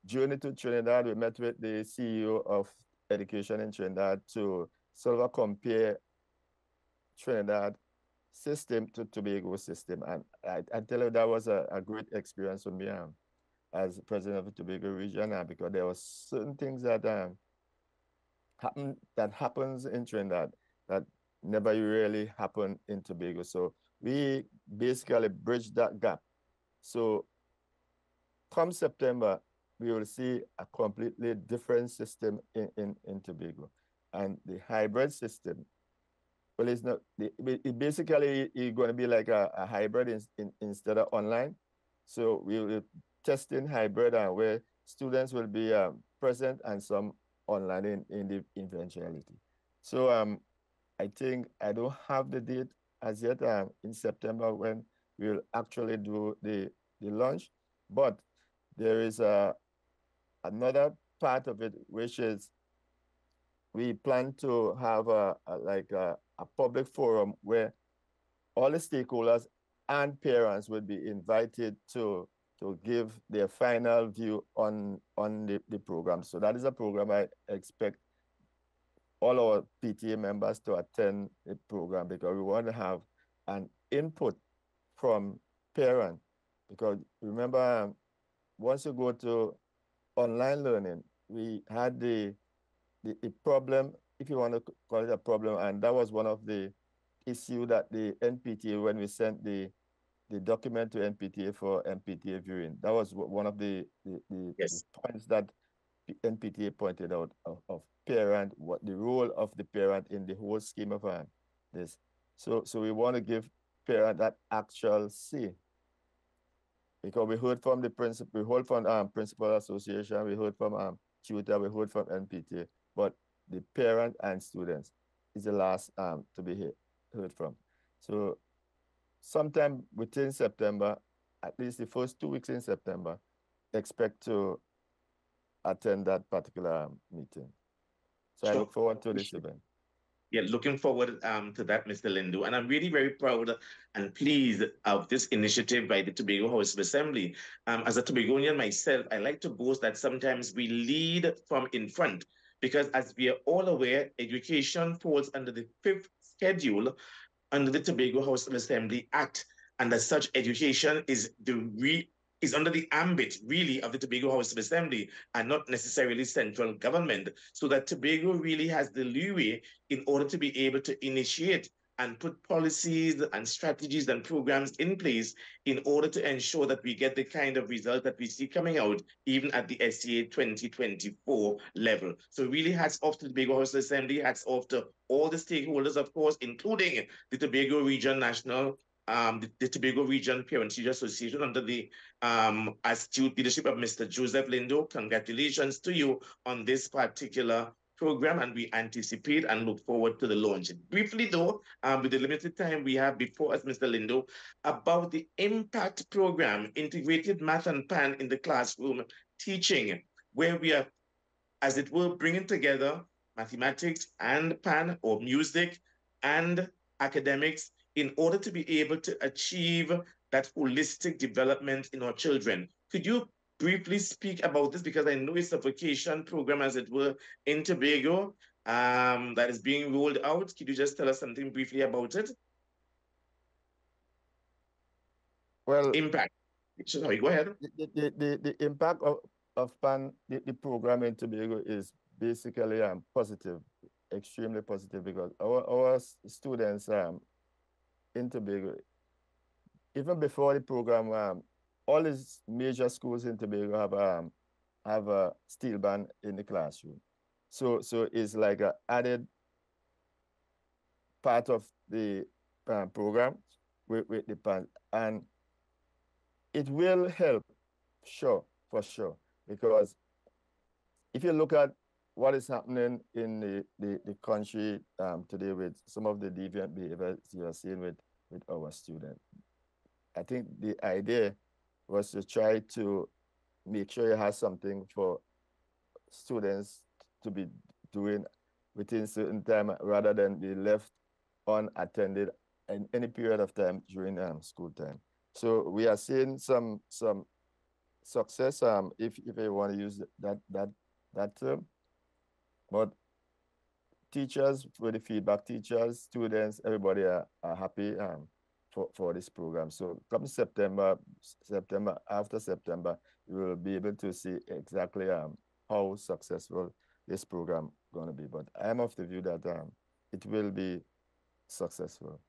journeyed to Trinidad. We met with the CEO of education in Trinidad to sort of compare Trinidad system to Tobago system. And I tell you, that was a great experience for me as president of the Tobago region, because there were certain things that happens in Trinidad that never really happened in Tobago. So we basically bridged that gap. So come September, we will see a completely different system in Tobago. And the hybrid system Well, it's not. It basically is going to be like a hybrid instead of online. So we will testing hybrid where students will be present and some online in the eventuality. So I think I don't have the date as yet in September when we'll actually do the launch, but there is another part of it which is we plan to have a public forum where all the stakeholders and parents would be invited to give their final view on the program. So that is a program I expect all our PTA members to attend the program because we want to have an input from parents. Because remember, once you go to online learning, we had the problem, if you want to call it a problem, and that was one of the issue that the NPTA, when we sent the document to NPTA for NPTA viewing, that was one of the Yes. points that the NPTA pointed out of parent, what the role of the parent in the whole scheme of this. So we want to give parent that actual say. Because we heard from the principal, we heard from principal association, we heard from tutor, we heard from NPTA, but the parent and students is the last to be heard from. So sometime within September, at least the first 2 weeks in September, expect to attend that particular meeting. So Sure. I look forward to this event. Yeah, looking forward to that, Mr. Lindo. And I'm really very proud and pleased of this initiative by the Tobago House of Assembly. As a Tobagonian myself, I like to boast that sometimes we lead from in front because as we are all aware, education falls under the 5th schedule under the Tobago House of Assembly Act. And as such, education is under the ambit, really, of the Tobago House of Assembly and not necessarily central government. So that Tobago really has the leeway in order to be able to initiate and put policies and strategies and programs in place in order to ensure that we get the kind of result that we see coming out even at the SCA 2024 level. So really hats off to the Tobago House of Assembly, hats off to all the stakeholders, of course, including the Tobago Region National the Tobago Region Parent Teacher Association under the astute leadership of Mr. Joseph Lindo. Congratulations to you on this particular program, and we anticipate and look forward to the launch. Briefly though, with the limited time we have before us, Mr. Lindo, about the impact program, integrated math and PAN in the classroom teaching, where we are, as it were, bringing together mathematics and PAN or music and academics in order to be able to achieve that holistic development in our children. Could you briefly speak about this? Because I know it's a vocation program, as it were, in Tobago that is being rolled out. Could you just tell us something briefly about it? Well, impact. Sorry, go ahead. The impact of PAN, the program in Tobago is basically positive, extremely positive, because our students in Tobago, even before the program, all these major schools in Tobago have a steel band in the classroom. So it's like an added part of the program with the band, and it will help, for sure, because if you look at what is happening in the country today with some of the deviant behaviors you are seeing with our students, I think the idea was to try to make sure you have something for students to be doing within certain time rather than be left unattended in any period of time during school time. So we are seeing some success, if I want to use that term. But teachers, with the feedback, teachers, students, everybody are happy for this program. So come September, after September, you will be able to see exactly how successful this program going to be. But I am of the view that it will be successful.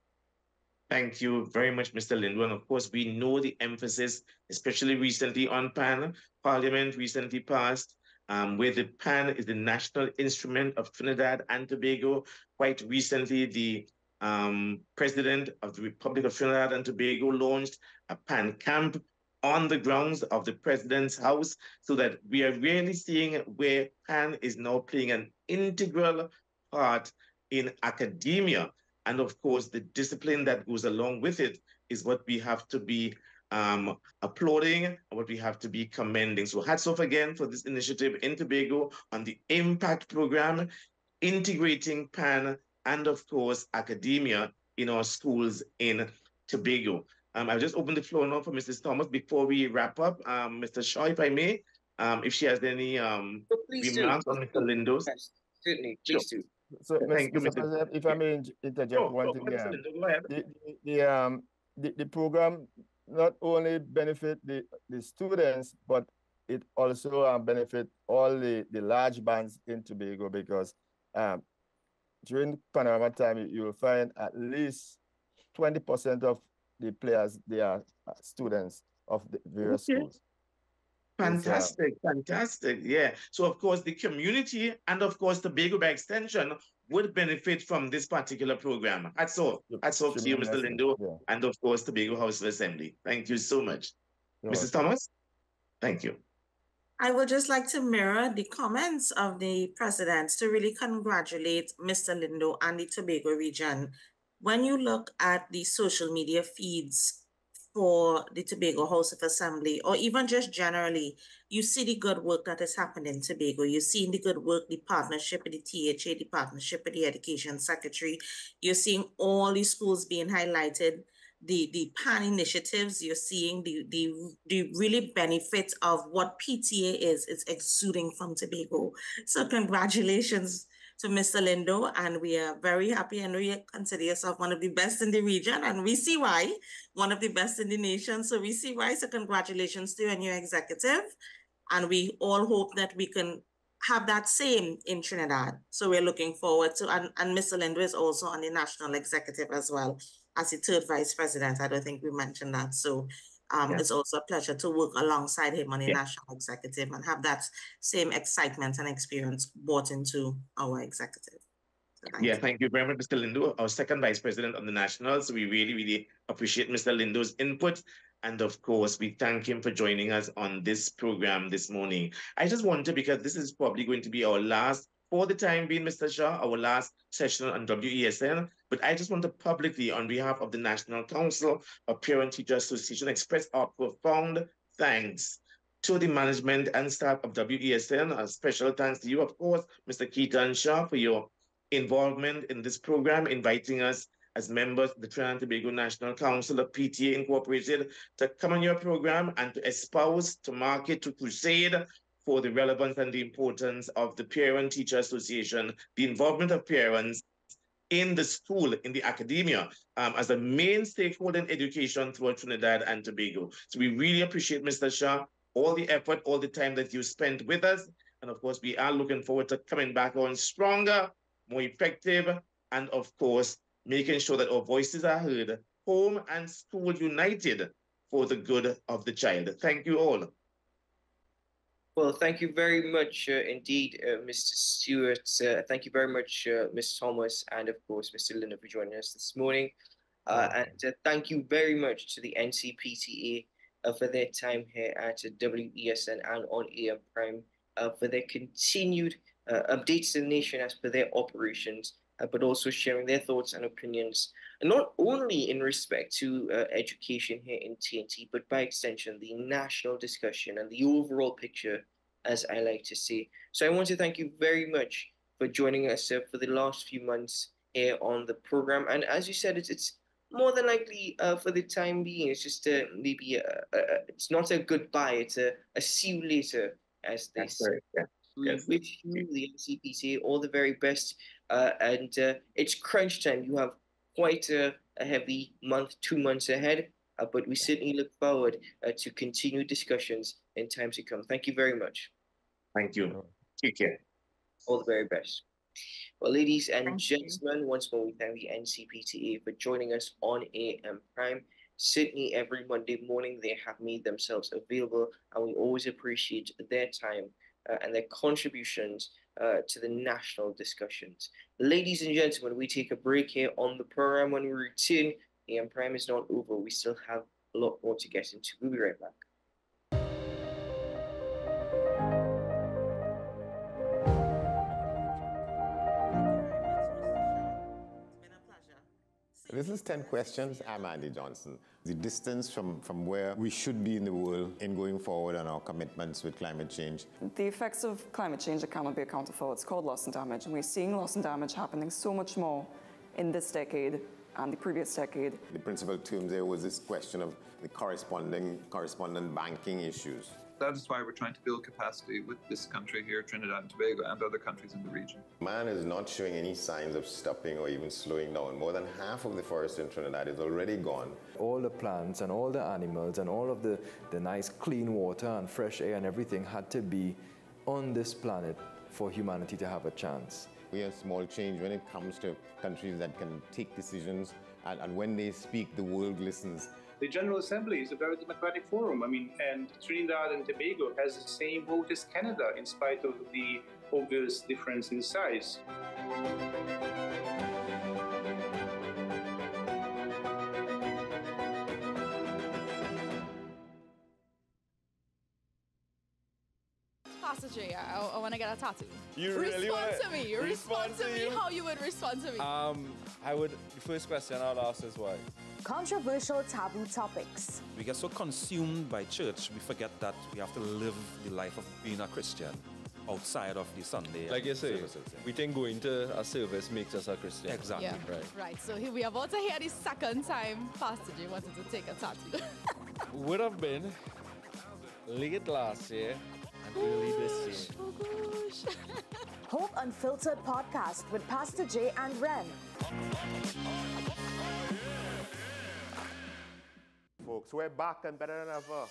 Thank you very much, Mr. Lindo. And of course, we know the emphasis, especially recently on PAN. Parliament recently passed, where the PAN is the national instrument of Trinidad and Tobago. Quite recently, the President of the Republic of Trinidad and Tobago launched a PAN camp on the grounds of the President's house, so that we are really seeing where PAN is now playing an integral part in academia. And of course, the discipline that goes along with it is what we have to be applauding and what we have to be commending. So hats off again for this initiative in Tobago on the Impact Program, integrating PAN and of course academia in our schools in Tobago. I'll just open the floor now for Mrs. Thomas before we wrap up. Mr. Shaw, if I may, if she has any remarks on Mr. Lindo's. Yes, certainly, Sure. please do. So, Thank you, Mr. Mr. President, if I may interject one thing, Mr. Lindo, go ahead. the program not only benefit the students, but it also benefit all the large bands in Tobago, because during Panorama time, you will find at least 20% of the players, they are students of the various schools. Fantastic, fantastic. Yeah. So of course the community and of course Tobago by extension would benefit from this particular program. Hats off to you, Mr. Lindo, and of course Tobago House of Assembly. Thank you so much. Mrs. Thomas, thank you. I would just like to mirror the comments of the president to really congratulate Mr. Lindo and the Tobago region. When you look at the social media feeds for the Tobago House of Assembly, or even just generally, you see the good work that is happening in Tobago. You're seeing the good work, the partnership with the THA, the partnership with the Education Secretary. You're seeing all the schools being highlighted, the PAN initiatives. You're seeing the really benefit of what PTA is exuding from Tobago. So congratulations to Mr. Lindo, and we are very happy, and we consider yourself one of the best in the region, and we see why, one of the best in the nation, so we see why. So congratulations to you and your executive, and we all hope that we can have that same in Trinidad. So we're looking forward to, and Mr. Lindo is also on the national executive as well as the third vice president. I don't think we mentioned that. So it's also a pleasure to work alongside him on the national executive and have that same excitement and experience brought into our executive. So thank you very much, Mr. Lindo, our second vice president on the national. So we really, really appreciate Mr. Lindo's input. And of course, we thank him for joining us on this program this morning. I just wanted, because this is probably going to be our last, for the time being, Mr. Shah, our last session on WESN, but I just want to publicly, on behalf of the National Council of Parent Teacher Association, express our profound thanks to the management and staff of WESN. A special thanks to you, of course, Mr. Keaton Shah, for your involvement in this program, inviting us as members of the Trinidad and Tobago National Council of PTA Incorporated to come on your program and to espouse, to market, to crusade for the relevance and the importance of the Parent Teacher Association, the involvement of parents in the school, in the academia, as a main stakeholder in education throughout Trinidad and Tobago. So we really appreciate, Mr. Shah, all the effort, all the time that you spent with us. And of course, we are looking forward to coming back on stronger, more effective, and of course, making sure that our voices are heard, home and school united for the good of the child. Thank you all. Well, thank you very much indeed, Mr. Stewart. Thank you very much, Ms. Thomas, and of course, Mr. Lindo, for joining us this morning. And thank you very much to the NCPTA for their time here at WESN and on AM Prime, for their continued updates to the nation as per their operations, but also sharing their thoughts and opinions, not only in respect to education here in TNT, but by extension, the national discussion and the overall picture, as I like to say. So I want to thank you very much for joining us for the last few months here on the program. And as you said, it's more than likely for the time being, it's just maybe it's not a goodbye, it's a see you later, as they say. We wish you, the NCPTA, all the very best. And it's crunch time. You have quite a heavy month, 2 months ahead, but we certainly look forward to continued discussions in times to come. Thank you very much. Thank you. Take care. All the very best. Well, ladies and gentlemen, once more, we thank the NCPTA for joining us on AM Prime. Certainly every Monday morning, they have made themselves available, and we always appreciate their time and their contributions to the national discussions. Ladies and gentlemen, we take a break here on the program. When we return, AM Prime is not over. We still have a lot more to get into. We'll be right back. This is 10 Questions. I'm Andy Johnson. The distance from where we should be in the world in going forward on our commitments with climate change. The effects of climate change that cannot be accounted for. It's called loss and damage, and we're seeing loss and damage happening so much more in this decade and the previous decade. The principal term there was this question of the correspondent banking issues. That is why we're trying to build capacity with this country here, Trinidad and Tobago, and other countries in the region. Man is not showing any signs of stopping or even slowing down. More than half of the forest in Trinidad is already gone. All the plants and all the animals and all of the nice clean water and fresh air and everything had to be on this planet for humanity to have a chance. We have small change when it comes to countries that can take decisions, and when they speak, the world listens. The General Assembly is a very democratic forum. And Trinidad and Tobago has the same vote as Canada, in spite of the obvious difference in size. Pastor J, I want to get a tattoo. You really respond to me. Respond to me how you would respond to me. The first question I'll ask is why. Controversial taboo topics. We get so consumed by church, we forget that we have to live the life of being a Christian outside of the Sunday. Like you say, services. we think going to a service makes us a Christian. Exactly. Yeah. Right. So here we are about to hear the second time Pastor J wanted to take a tattoo. Would have been late last year and early this year. Oh gosh. Hope Unfiltered podcast with Pastor J and Ren. Folks, we're back and better than ever.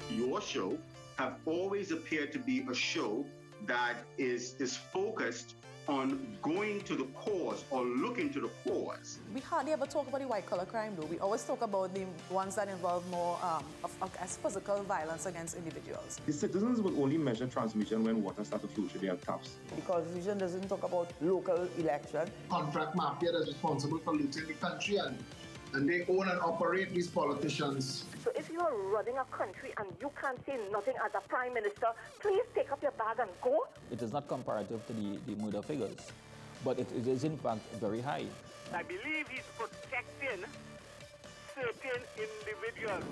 Your show have always appeared to be a show that is focused on going to the cause or looking to the cause. We hardly ever talk about the white-collar crime, though. We always talk about the ones that involve more as physical violence against individuals. The citizens will only measure transmission when water starts to flow through their taps. The Constitution doesn't talk about local election. Contract mafia that's responsible for looting the country, and they own and operate these politicians. So if you are running a country and you can't say nothing as a prime minister, please take up your bag and go. It is not comparative to the murder figures, but it is in fact very high. I believe he's protecting certain individuals.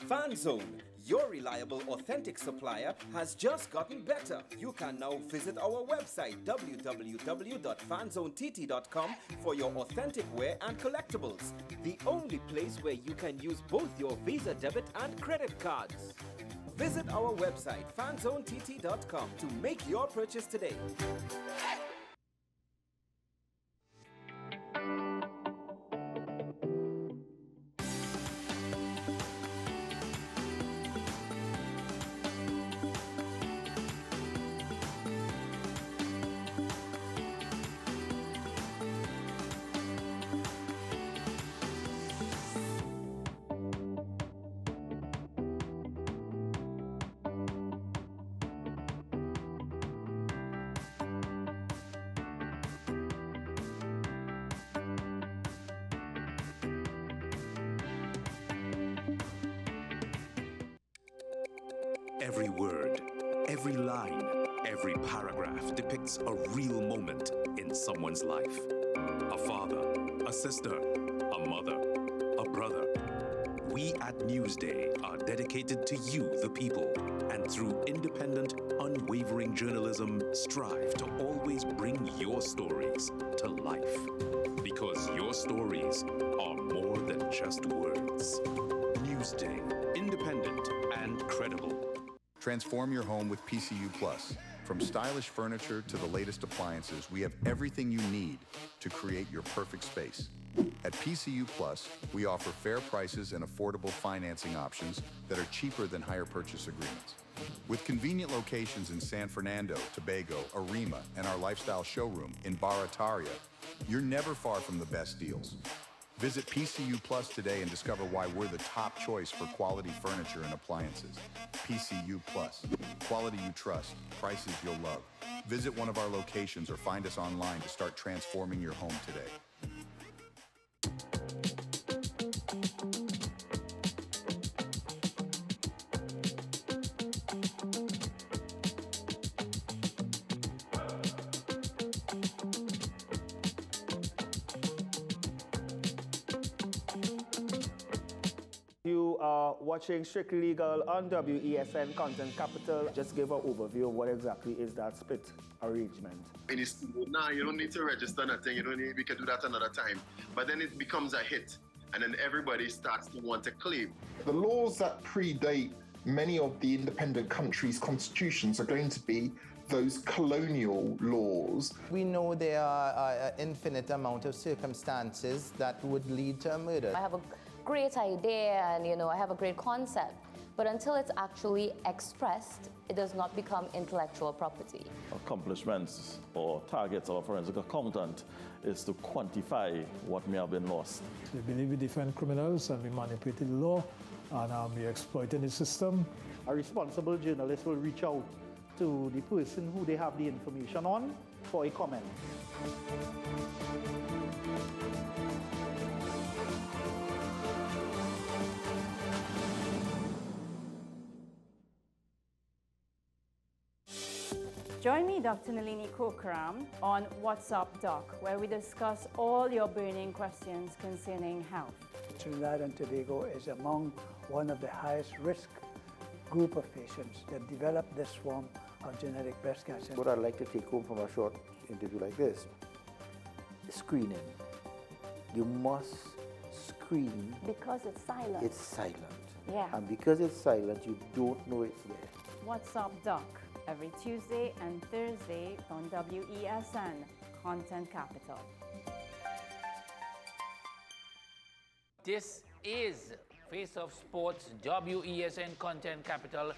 FanZone, your reliable, authentic supplier, has just gotten better. You can now visit our website, www.fanzonett.com, for your authentic wear and collectibles. The only place where you can use both your Visa debit and credit cards. Visit our website, fanzonett.com, to make your purchase today. Every word, every line, every paragraph depicts a real moment in someone's life. A father, a sister, a mother, a brother. We at Newsday are dedicated to you, the people, and through independent, unwavering journalism, strive to always bring your stories to life. Because your stories are more than just words. Newsday, independent and credible. Transform your home with PCU Plus. From stylish furniture to the latest appliances, we have everything you need to create your perfect space. At PCU Plus, we offer fair prices and affordable financing options that are cheaper than hire purchase agreements. With convenient locations in San Fernando, Tobago, Arima, and our lifestyle showroom in Barataria, you're never far from the best deals. Visit PCU Plus today and discover why we're the top choice for quality furniture and appliances. PCU Plus, quality you trust, prices you'll love. Visit one of our locations or find us online to start transforming your home today. You are watching Strictly Legal on WESN Content Capital. Just give an overview of what exactly is that split arrangement. Now you don't need to register nothing. You don't need. We can do that another time. But then it becomes a hit, and then everybody starts to want to claim. The laws that predate many of the independent countries' constitutions are going to be those colonial laws. We know there are an infinite amount of circumstances that would lead to a murder. I have a great idea and I have a great concept, but until it's actually expressed, it does not become intellectual property. Accomplishments or targets of a forensic accountant is to quantify what may have been lost. We believe in different criminals and we manipulated the law and we exploited the system. A responsible journalist will reach out to the person who they have the information on for a comment. Join me, Dr. Nalini Kokram, on What's Up Doc, where we discuss all your burning questions concerning health. Trinidad and Tobago is among one of the highest risk group of patients that develop this form of genetic breast cancer. What I'd like to take home from a short interview like this, screening. You must screen. Because it's silent. It's silent. Yeah. And because it's silent, you don't know it's there. What's Up Doc, every Tuesday and Thursday on WESN Content Capital. This is Face of Sports, WESN Content Capital.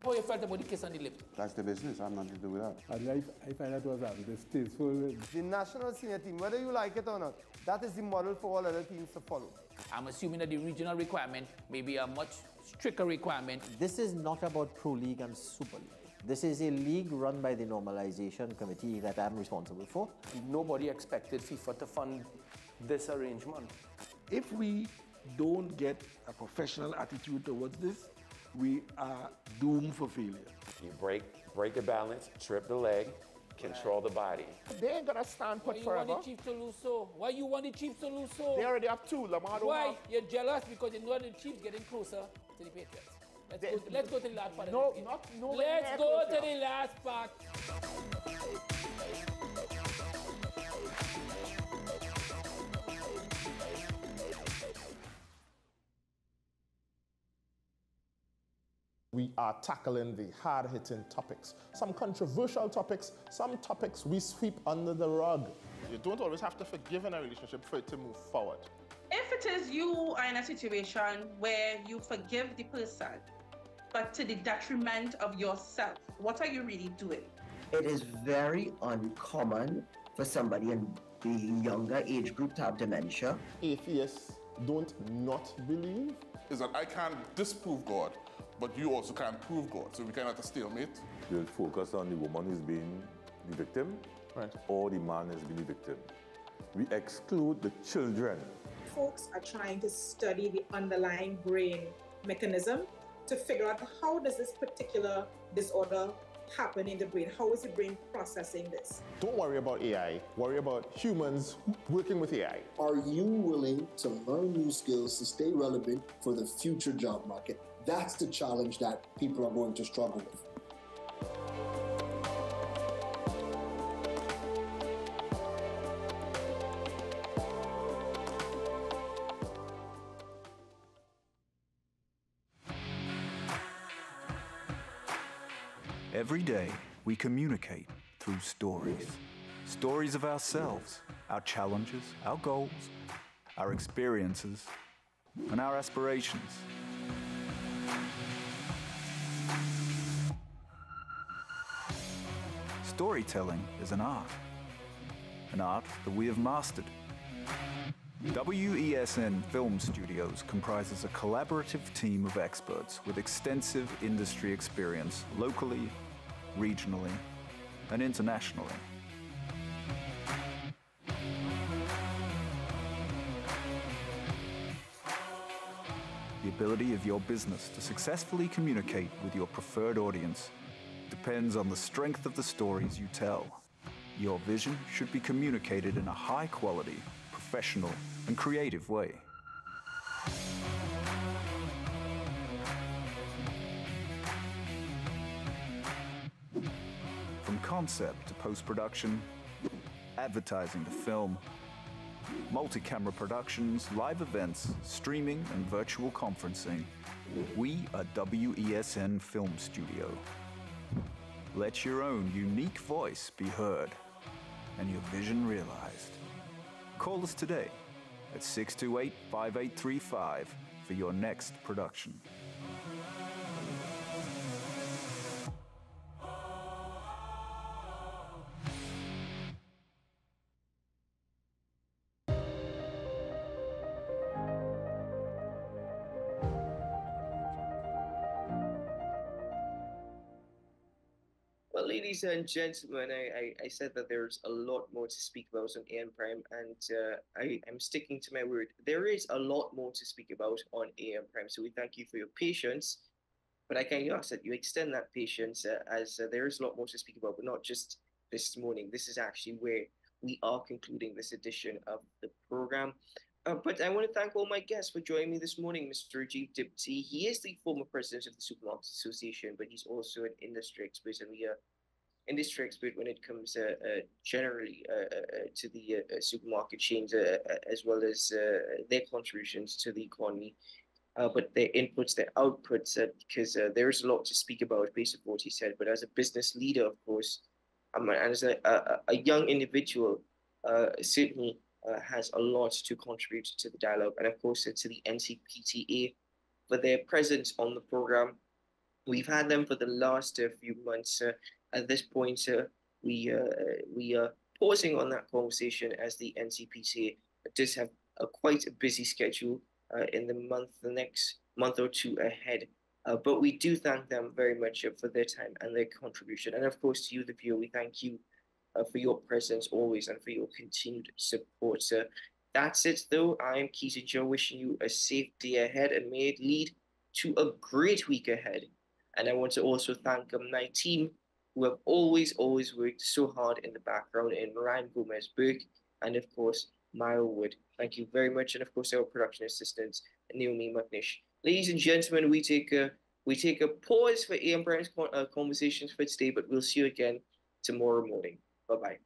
How you felt about the kiss on the lip? That's the business. I'm not to do with that. I find that was distasteful. The national senior team, whether you like it or not, that is the model for all other teams to follow. I'm assuming that the regional requirement may be a much stricter requirement. This is not about Pro League and Super League. This is a league run by the Normalization Committee that I'm responsible for. Nobody expected FIFA to fund this arrangement. If we don't get a professional attitude towards this, we are doomed for failure. You break the balance, trip the leg, control the body. They ain't gonna stand put forever. Why you want the Chiefs to lose so? Why you want the Chiefs to lose so? They already have two. Lamar don't Why? have. You're jealous because you know the Chiefs getting closer to the Patriots. Let's go to the last part. No, of the not no. Let's go to the last part. We are tackling the hard-hitting topics, some controversial topics, some topics we sweep under the rug. You don't always have to forgive in a relationship for it to move forward. If it is you are in a situation where you forgive the person, but to the detriment of yourself, what are you really doing? It is very uncommon for somebody in the younger age group to have dementia. Atheists don't not believe. Is that I can't disprove God, but you also can't prove God, so we cannot have a stalemate. You'll focus on the woman who's being the victim, right, or the man who's being the victim. We exclude the children. Folks are trying to study the underlying brain mechanism to figure out how does this particular disorder happen in the brain? How is the brain processing this? Don't worry about AI. Worry about humans working with AI. Are you willing to learn new skills to stay relevant for the future job market? That's the challenge that people are going to struggle with. Every day, we communicate through stories. Stories of ourselves, our challenges, our goals, our experiences, and our aspirations. storytelling is an art that we have mastered. WESN Film Studios comprises a collaborative team of experts with extensive industry experience locally, regionally, and internationally. The ability of your business to successfully communicate with your preferred audience depends on the strength of the stories you tell. Your vision should be communicated in a high-quality, professional, and creative way. From concept to post-production, advertising to film, multi-camera productions, live events, streaming, and virtual conferencing, we are WESN Film Studio. Let your own unique voice be heard and your vision realized. Call us today at 628-5835 for your next production. Well, ladies and gentlemen, I said that there's a lot more to speak about on AM Prime, and I am sticking to my word. There is a lot more to speak about on AM Prime, so we thank you for your patience. But I kindly ask that you extend that patience as there is a lot more to speak about, but not just this morning. This is actually where we are concluding this edition of the program. But I want to thank all my guests for joining me this morning. Mr. Rajiv Dipti, he is the former president of the Supermarket Association, but he's also an industry expert, and we are industry expert when it comes generally to the supermarket chains, as well as their contributions to the economy, but their inputs, their outputs, because there is a lot to speak about based on what he said. But as a business leader, of course, and as a young individual, certainly has a lot to contribute to the dialogue, and of course to the NCPTA for their presence on the program. We've had them for the last few months. At this point, we are pausing on that conversation as the NCPTA does have quite a busy schedule in the next month or two ahead. But we do thank them very much for their time and their contribution. And of course, to you, the viewer, we thank you for your presence always and for your continued support. That's it, though. I am Keith Joe, wishing you a safe day ahead, and may it lead to a great week ahead. And I want to also thank my team, who have always worked so hard in the background, in Ryan Gomez-Burke, and of course, Maya Wood. Thank you very much. And of course, our production assistant, Naomi McNish. Ladies and gentlemen, we take a pause for AM Prime's conversations for today, but we'll see you again tomorrow morning. Bye-bye.